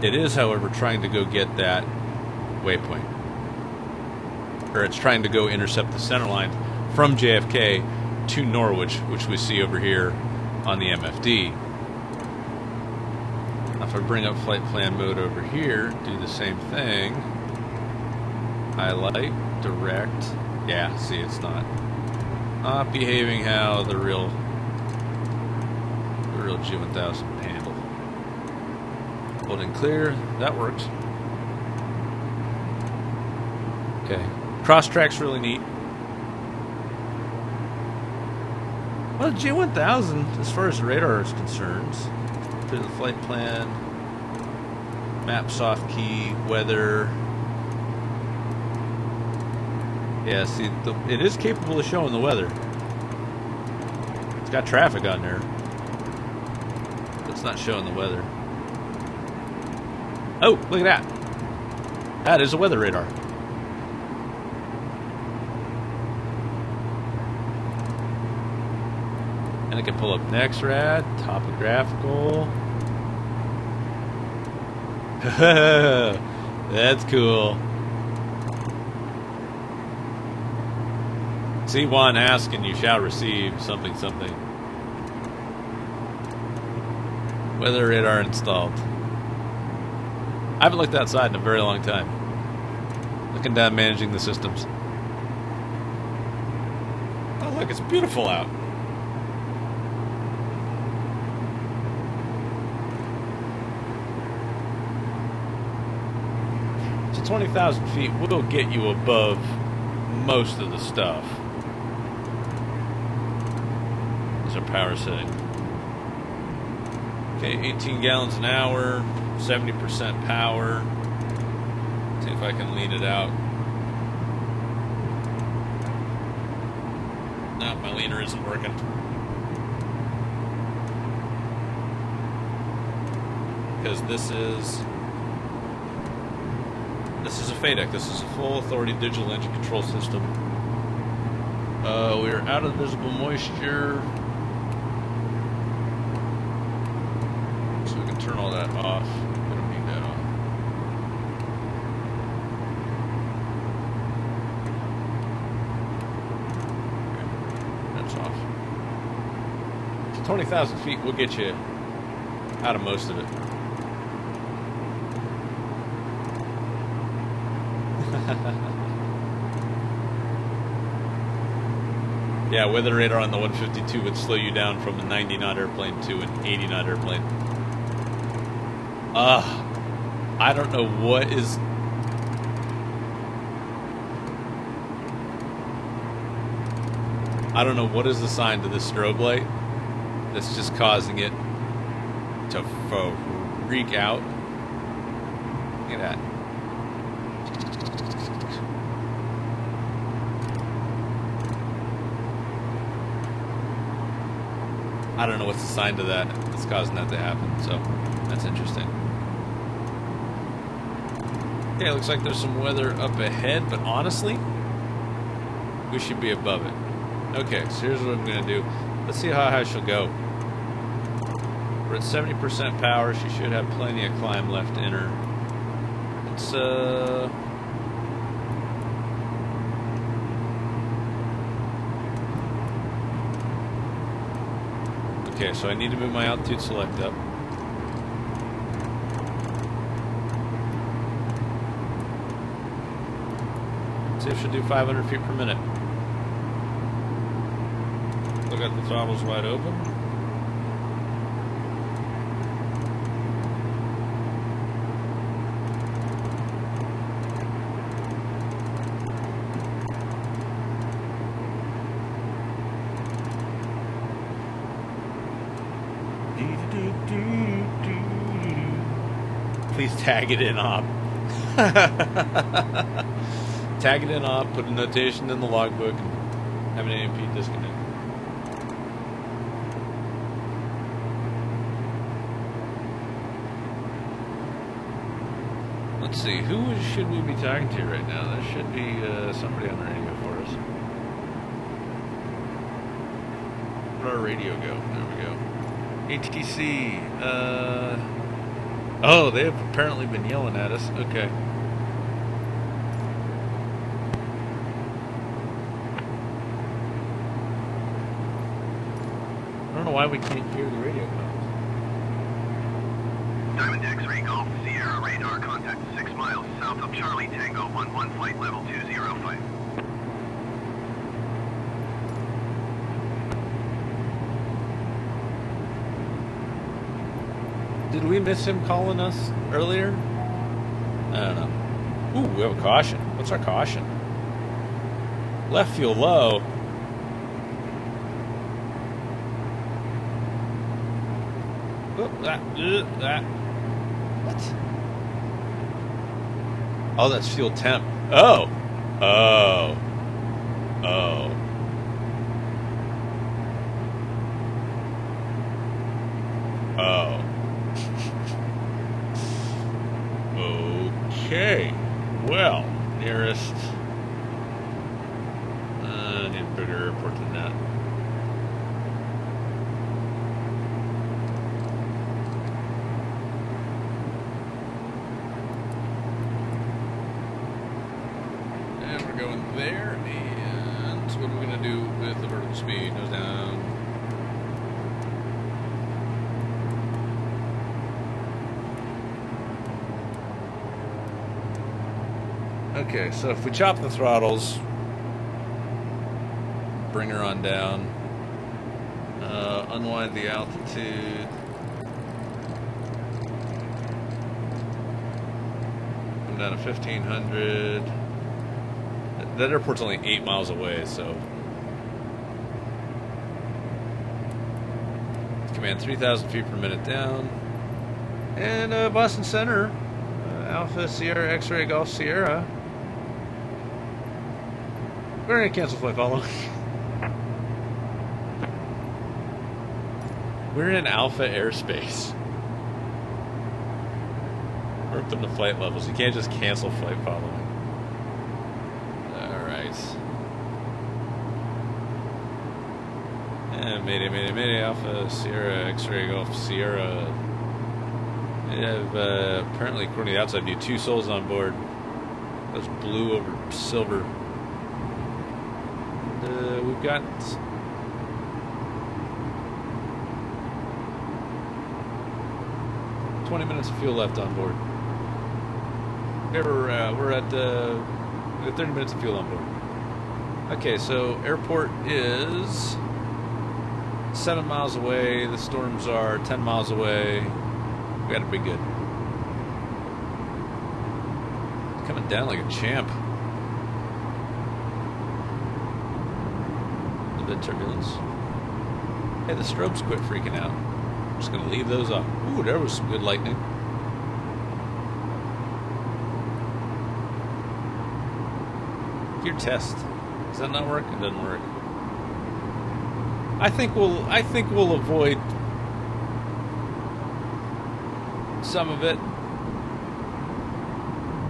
A: It is, however, trying to go get that waypoint. Or it's trying to go intercept the center line from JFK to Norwich, which we see over here on the MFD. Now if I bring up flight plan mode over here, do the same thing. Highlight, direct. Yeah, see, it's not behaving how the real G1000 handle. Holding clear, that works. Okay, cross track's really neat. Well, the G1000, as far as the radar is concerned, through the flight plan, map soft key, weather. Yeah, see, it is capable of showing the weather. It's got traffic on there, but it's not showing the weather. Oh, look at that. That is a weather radar. And I can pull up NextRad, topographical. That's cool. See one ask and you shall receive something something. Weather radar installed. I haven't looked outside in a very long time. Looking down, managing the systems. Oh look, it's beautiful out. So 20,000 feet will get you above most of the stuff. Our power setting. Okay, 18 gallons an hour, 70% power. See if I can lean it out. No, my leaner isn't working. Because this is a FADEC. This is a full authority digital engine control system. We're out of visible moisture. Turn all that off. We don't need that on. Okay. That's off. So 20,000 feet will get you out of most of it. Yeah, weather radar on the 152 would slow you down from a 90 knot airplane to an 80 knot airplane. I don't know what is... I don't know what is assigned to this strobe light that's just causing it to freak out. Look at that. I don't know what's assigned to that that's causing that to happen, so that's interesting. Okay, looks like there's some weather up ahead, but honestly, we should be above it. Okay, so here's what I'm going to do. Let's see how high she'll go. We're at 70% power. She should have plenty of climb left in her. It's okay, so I need to move my altitude select up. See if she'll do 500 feet per minute. Look at the throttles wide open. Please tag it in op. Tag it in op, put a notation in the logbook, and have an AMP disconnect. Let's see, who should we be talking to right now? There should be somebody on the radio for us. Where'd our radio go? There we go. ATC, oh, they have apparently been yelling at us. Okay. I don't know why we can't hear the radio calls.
C: Diamond X-ray Golf Sierra radar contact 6 miles south of Charlie Tango 11 flight level 205.
A: Did we miss him calling us earlier? I don't know. Ooh, we have a caution. What's our caution? Left fuel low. Oh, that. What? Oh, that's fuel temp. Oh. Oh. Oh. Oh. Okay. Well, nearest. I need a bigger airport than that. And we're going there. And what are we going to do with the vertical speed? Nose down. Okay, so if we chop the throttles, bring her on down, unwind the altitude, come down to 1500. That airport's only 8 miles away, so command 3,000 feet per minute down, and Boston Center, Alpha Sierra X-ray Golf Sierra. We're going to cancel flight follow. We're in alpha airspace. We're up in the flight levels. You can't just cancel flight following. Alright. And Mayday, Alpha Sierra X-ray Golf Sierra. They have, apparently, according to the outside view, 2 souls on board. That's blue over silver. We've got 20 minutes of fuel left on board. We're at 30 minutes of fuel on board. Okay, so airport is 7 miles away. The storms are 10 miles away. We gotta be good. Coming down like a champ. Bit turbulence. Hey, the strobes quit freaking out. I'm just gonna leave those off. Ooh, there was some good lightning. Gear test. Does that not work? It doesn't work. I think we'll avoid some of it.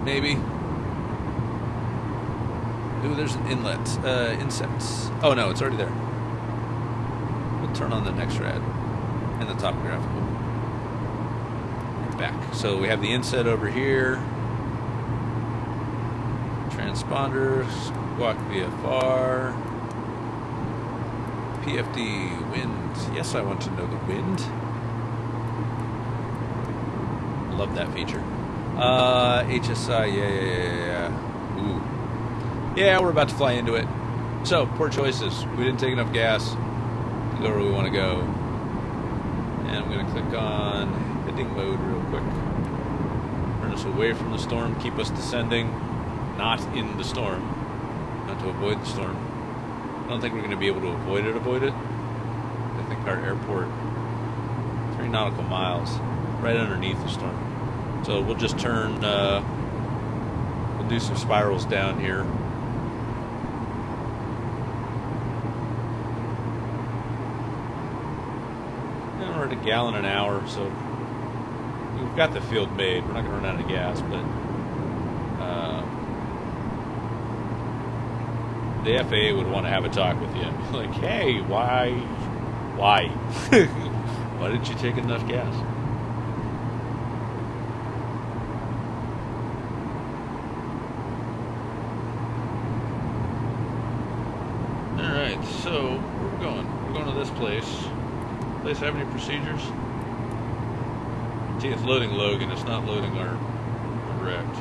A: Maybe. Ooh, there's an inlet. Insects. Oh no, it's already there. We'll turn on the next rad in the top graphical. back. So we have the inset over here. Transponder, squawk VFR. PFD, wind. Yes, I want to know the wind. Love that feature. HSI, yeah. Ooh. Yeah, we're about to fly into it. So, poor choices. We didn't take enough gas to go where we want to go. And I'm going to click on heading mode real quick. Turn us away from the storm, keep us descending, not in the storm. Not to avoid the storm. I don't think we're going to be able to avoid it. I think our airport, 3 nautical miles, right underneath the storm. So we'll just turn, we'll do some spirals down here. And we're at a gallon an hour, so we've got the field made. We're not going to run out of gas, but the FAA would want to have a talk with you. Like, hey, why? Why didn't you take enough gas? Alright, so where we're going? We're going to this place. Place have any procedures? See, it's loading Logan, it's not loading our direct.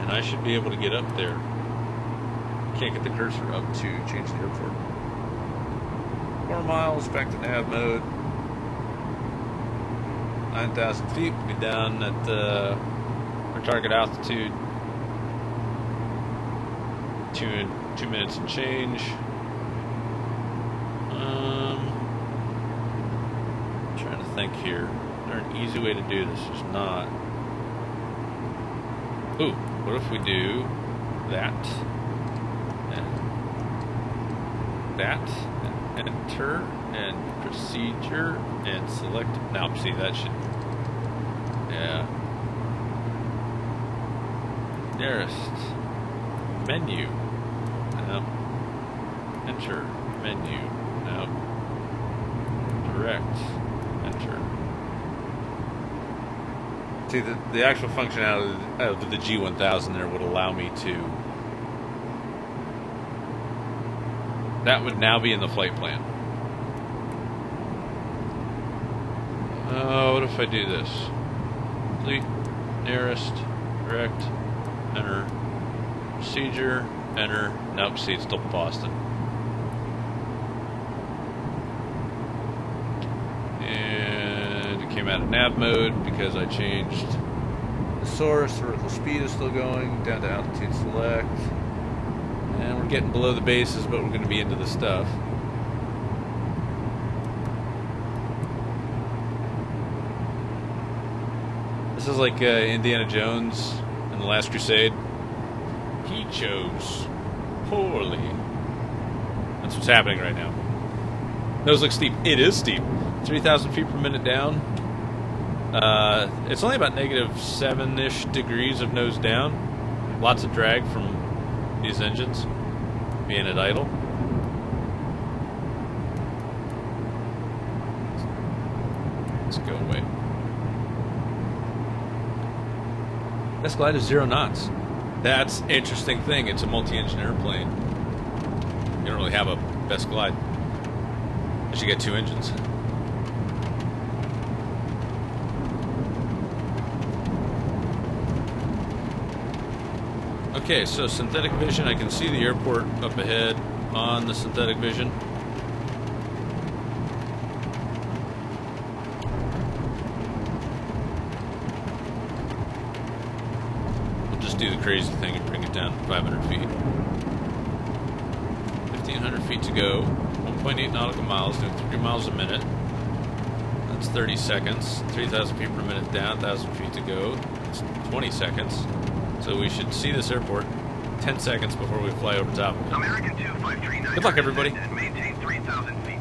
A: And I should be able to get up there. Can't get the cursor up to change the airport. 4 miles, back to nav mode. 9,000 feet, we'll be down at our target altitude. 2 minutes and change. Trying to think here. Is there an easy way to do this? There's not. Ooh, what if we do that and that and enter and procedure and select. Now, see, that should. Yeah. Nearest menu. No. Enter menu. No. Direct. Enter. See, the actual functionality of the G1000 there would allow me to. That would now be in the flight plan. What if I do this? Fleet, nearest, direct, enter, procedure, enter. Nope, see, it's still Boston. And it came out of nav mode because I changed the source. Vertical speed is still going, down to altitude select. And we're getting below the bases, but we're going to be into the stuff. This is like Indiana Jones in The Last Crusade. He chose poorly. That's what's happening right now. Nose looks steep. It is steep. 3,000 feet per minute down. It's only about -7-ish degrees of nose down. Lots of drag from these engines being at idle. Let's go away. Best glide is 0 knots. That's an interesting thing. It's a multi-engine airplane. You don't really have a best glide. You should get 2 engines. Okay, so synthetic vision. I can see the airport up ahead on the synthetic vision. Do the crazy thing and bring it down to 500 feet. 1,500 feet to go. 1.8 nautical miles, doing 3 miles a minute. That's 30 seconds. 3,000 feet per minute down, 1,000 feet to go. It's 20 seconds. So we should see this airport 10 seconds before we fly over top of it.
C: American 2539.
A: Good luck, everybody.
C: And maintain 3,000 feet.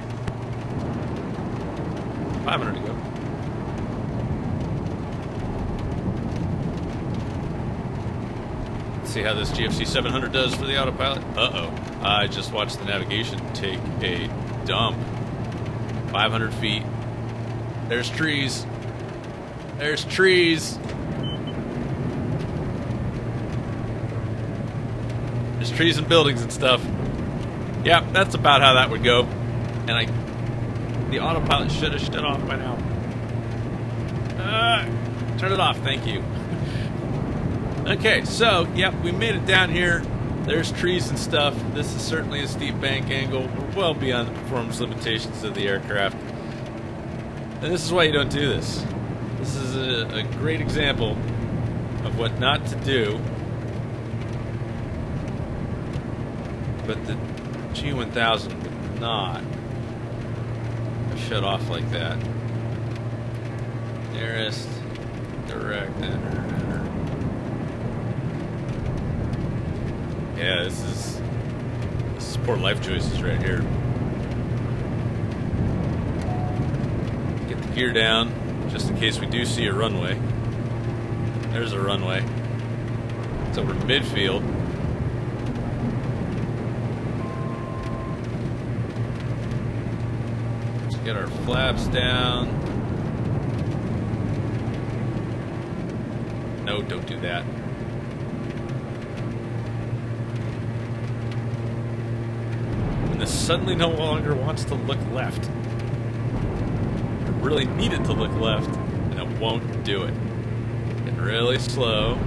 A: 500 to go. See how this GFC 700 does for the autopilot. Uh-oh. I just watched the navigation take a dump. 500 feet. There's trees. There's trees. There's trees and buildings and stuff. Yeah, that's about how that would go. And the autopilot should have shut off by now. Turn it off, thank you. Okay, so, yep, we made it down here. There's trees and stuff. This is certainly a steep bank angle. We're well beyond the performance limitations of the aircraft. And this is why you don't do this. This is a great example of what not to do. But the G1000 would not shut off like that. Nearest direct enter. Yeah, this is poor life choices right here. Get the gear down, just in case we do see a runway. There's a runway. It's over midfield. Let's get our flaps down. No, don't do that. This suddenly no longer wants to look left. I really need it to look left, and it won't do it. Getting really slow.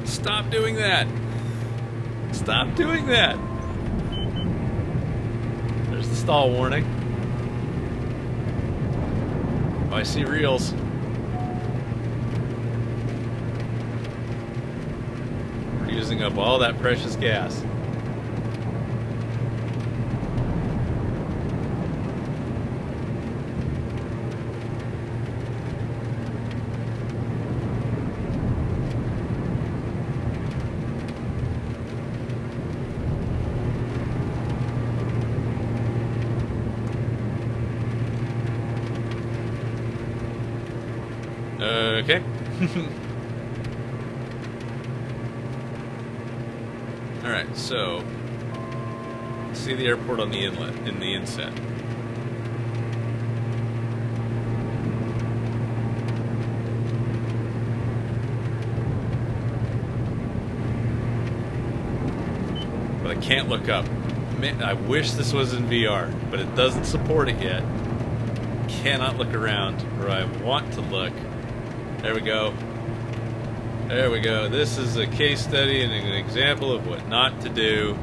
A: Stop doing that! Stop doing that! There's the stall warning. Oh, I see reels. We're using up all that precious gas. Okay. Alright, so see the airport on the inlet, in the inset. But I can't look up. Man, I wish this was in VR, but it doesn't support it yet. Cannot look around where I want to look. There we go. There we go. This is a case study and an example of what not to do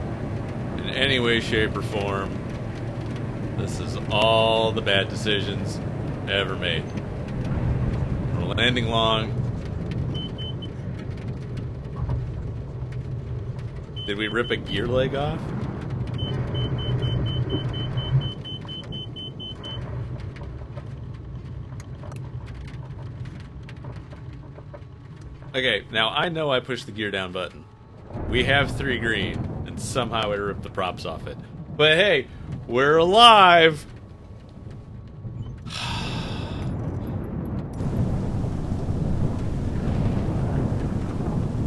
A: in any way, shape, or form. This is all the bad decisions ever made. We're landing long. Did we rip a gear leg off? Okay, now I know I pushed the gear down button. We have 3 green, and somehow I ripped the props off it. But hey, we're alive!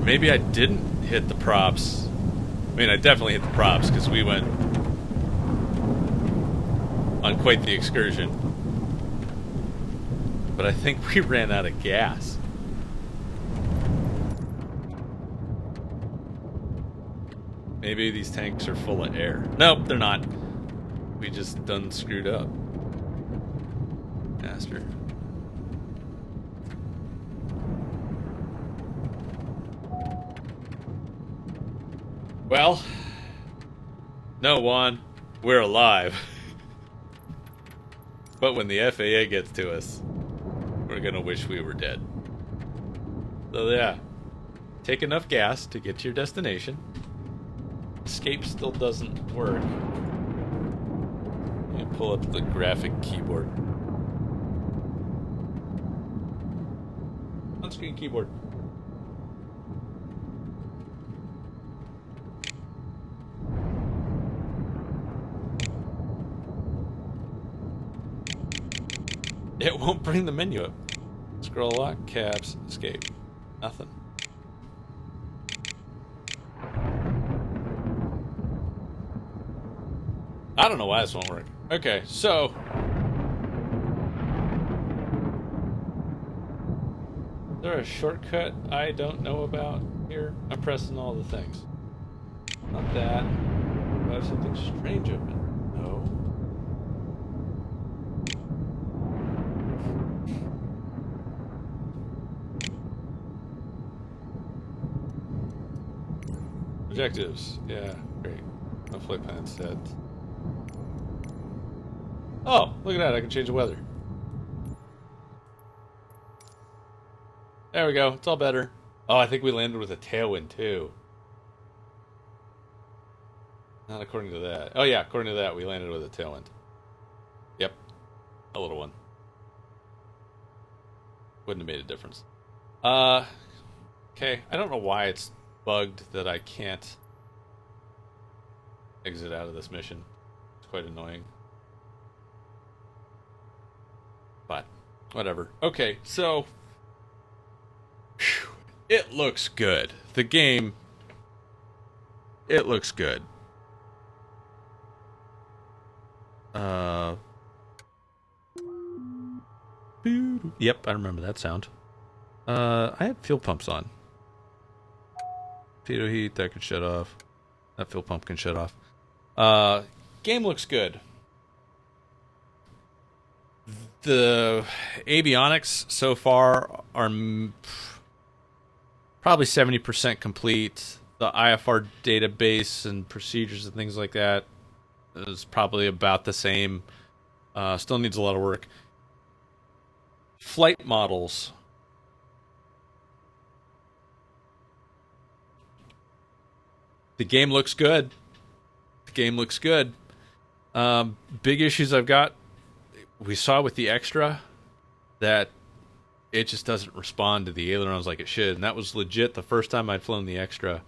A: Maybe I didn't hit the props. I mean, I definitely hit the props, because we went on quite the excursion. But I think we ran out of gas. Maybe these tanks are full of air. Nope, they're not. We just done screwed up. Master. Well, no, Juan, we're alive. But when the FAA gets to us, we're gonna wish we were dead. So yeah, take enough gas to get to your destination. Escape still doesn't work. You pull up the graphic keyboard. On-screen keyboard. It won't bring the menu up. Scroll lock, caps, escape. Nothing. I don't know why this won't work. Okay, so is there a shortcut I don't know about here? I'm pressing all the things. Not that. Do I have something strange open? No. Objectives. Yeah, great. No flight plan set. Oh, look at that. I can change the weather. There we go. It's all better. Oh, I think we landed with a tailwind, too. Not according to that. Oh, yeah. According to that, we landed with a tailwind. Yep. A little one. Wouldn't have made a difference. Okay. I don't know why it's bugged that I can't exit out of this mission. It's quite annoying. But, whatever. Okay, so it looks good. The game, it looks good. Yep, I remember that sound. I had fuel pumps on. Pitot heat, that could shut off. That fuel pump can shut off. Game looks good. The avionics so far are probably 70% complete. The IFR database and procedures and things like that is probably about the same. Still needs a lot of work. Flight models. The game looks good. The game looks good. Big issues I've got. We saw with the extra that it just doesn't respond to the ailerons like it should. And that was legit the first time I'd flown the extra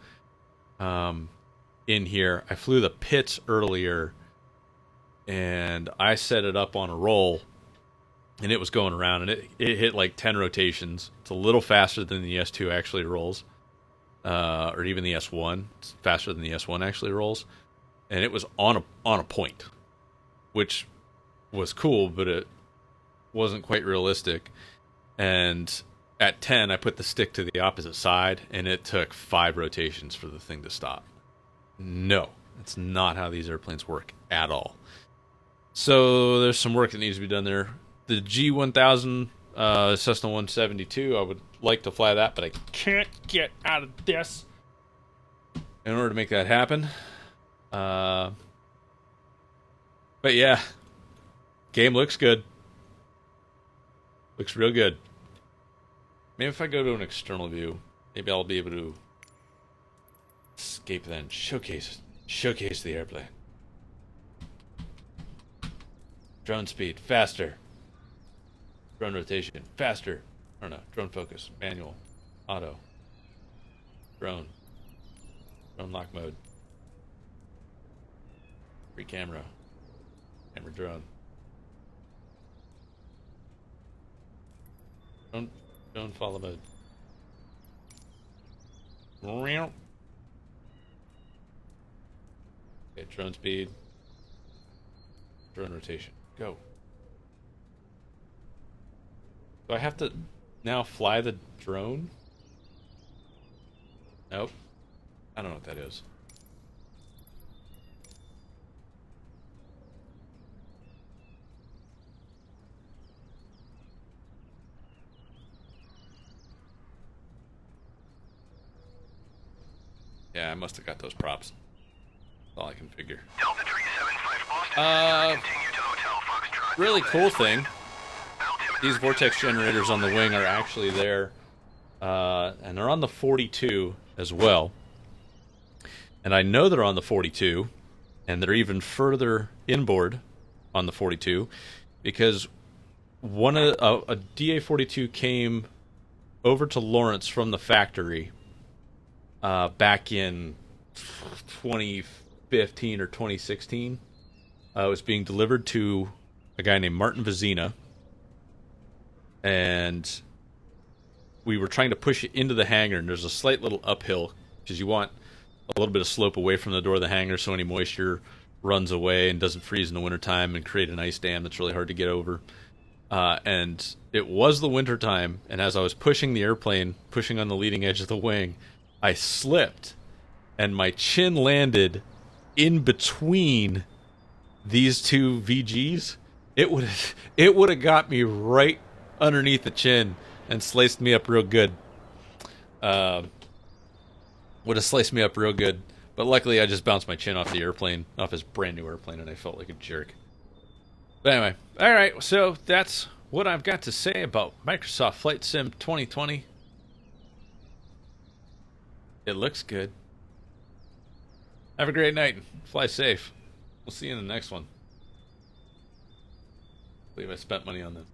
A: in here. I flew the pits earlier, and I set it up on a roll, and it was going around, and it hit like 10 rotations. It's a little faster than the S2 actually rolls, or even the S1. It's faster than the S1 actually rolls. And it was on a point, which was cool, but it wasn't quite realistic. And at 10, I put the stick to the opposite side, and it took 5 rotations for the thing to stop. No, that's not how these airplanes work at all. So there's some work that needs to be done there. The G1000 Cessna 172, I would like to fly that, but I can't get out of this in order to make that happen. But yeah, game looks good. Looks real good. Maybe if I go to an external view, maybe I'll be able to escape then. Showcase the airplane. Drone speed, faster. Drone rotation, faster. I don't know. Drone focus, manual, auto. Drone lock mode. Free camera. Camera drone. Drone follow mode. Okay, drone speed. Drone rotation. Go. Do I have to now fly the drone? Nope. I don't know what that is. Yeah, I must have got those props. That's all I can figure.
C: Delta 375 Boston. Continue to Hotel Foxtrot.
A: Really cool thing. These vortex generators on the wing are actually there. And they're on the 42 as well. And I know they're on the 42. And they're even further inboard on the 42. Because a DA-42 came over to Lawrence from the factory back in 2015 or 2016. It was being delivered to a guy named Martin Vizina. and we were trying to push it into the hangar, and there's a slight little uphill because you want a little bit of slope away from the door of the hangar so any moisture runs away and doesn't freeze in the wintertime and create an ice dam that's really hard to get over. And it was the wintertime, and as I was pushing the airplane, pushing on the leading edge of the wing, I slipped, and my chin landed in between these two VGs. It would have got me right underneath the chin and sliced me up real good. Would have sliced me up real good. But luckily I just bounced my chin off the airplane, off his brand new airplane, and I felt like a jerk. But anyway, alright, so that's what I've got to say about Microsoft Flight Sim 2020. It looks good. Have a great night. Fly safe. We'll see you in the next one. I believe I spent money on this.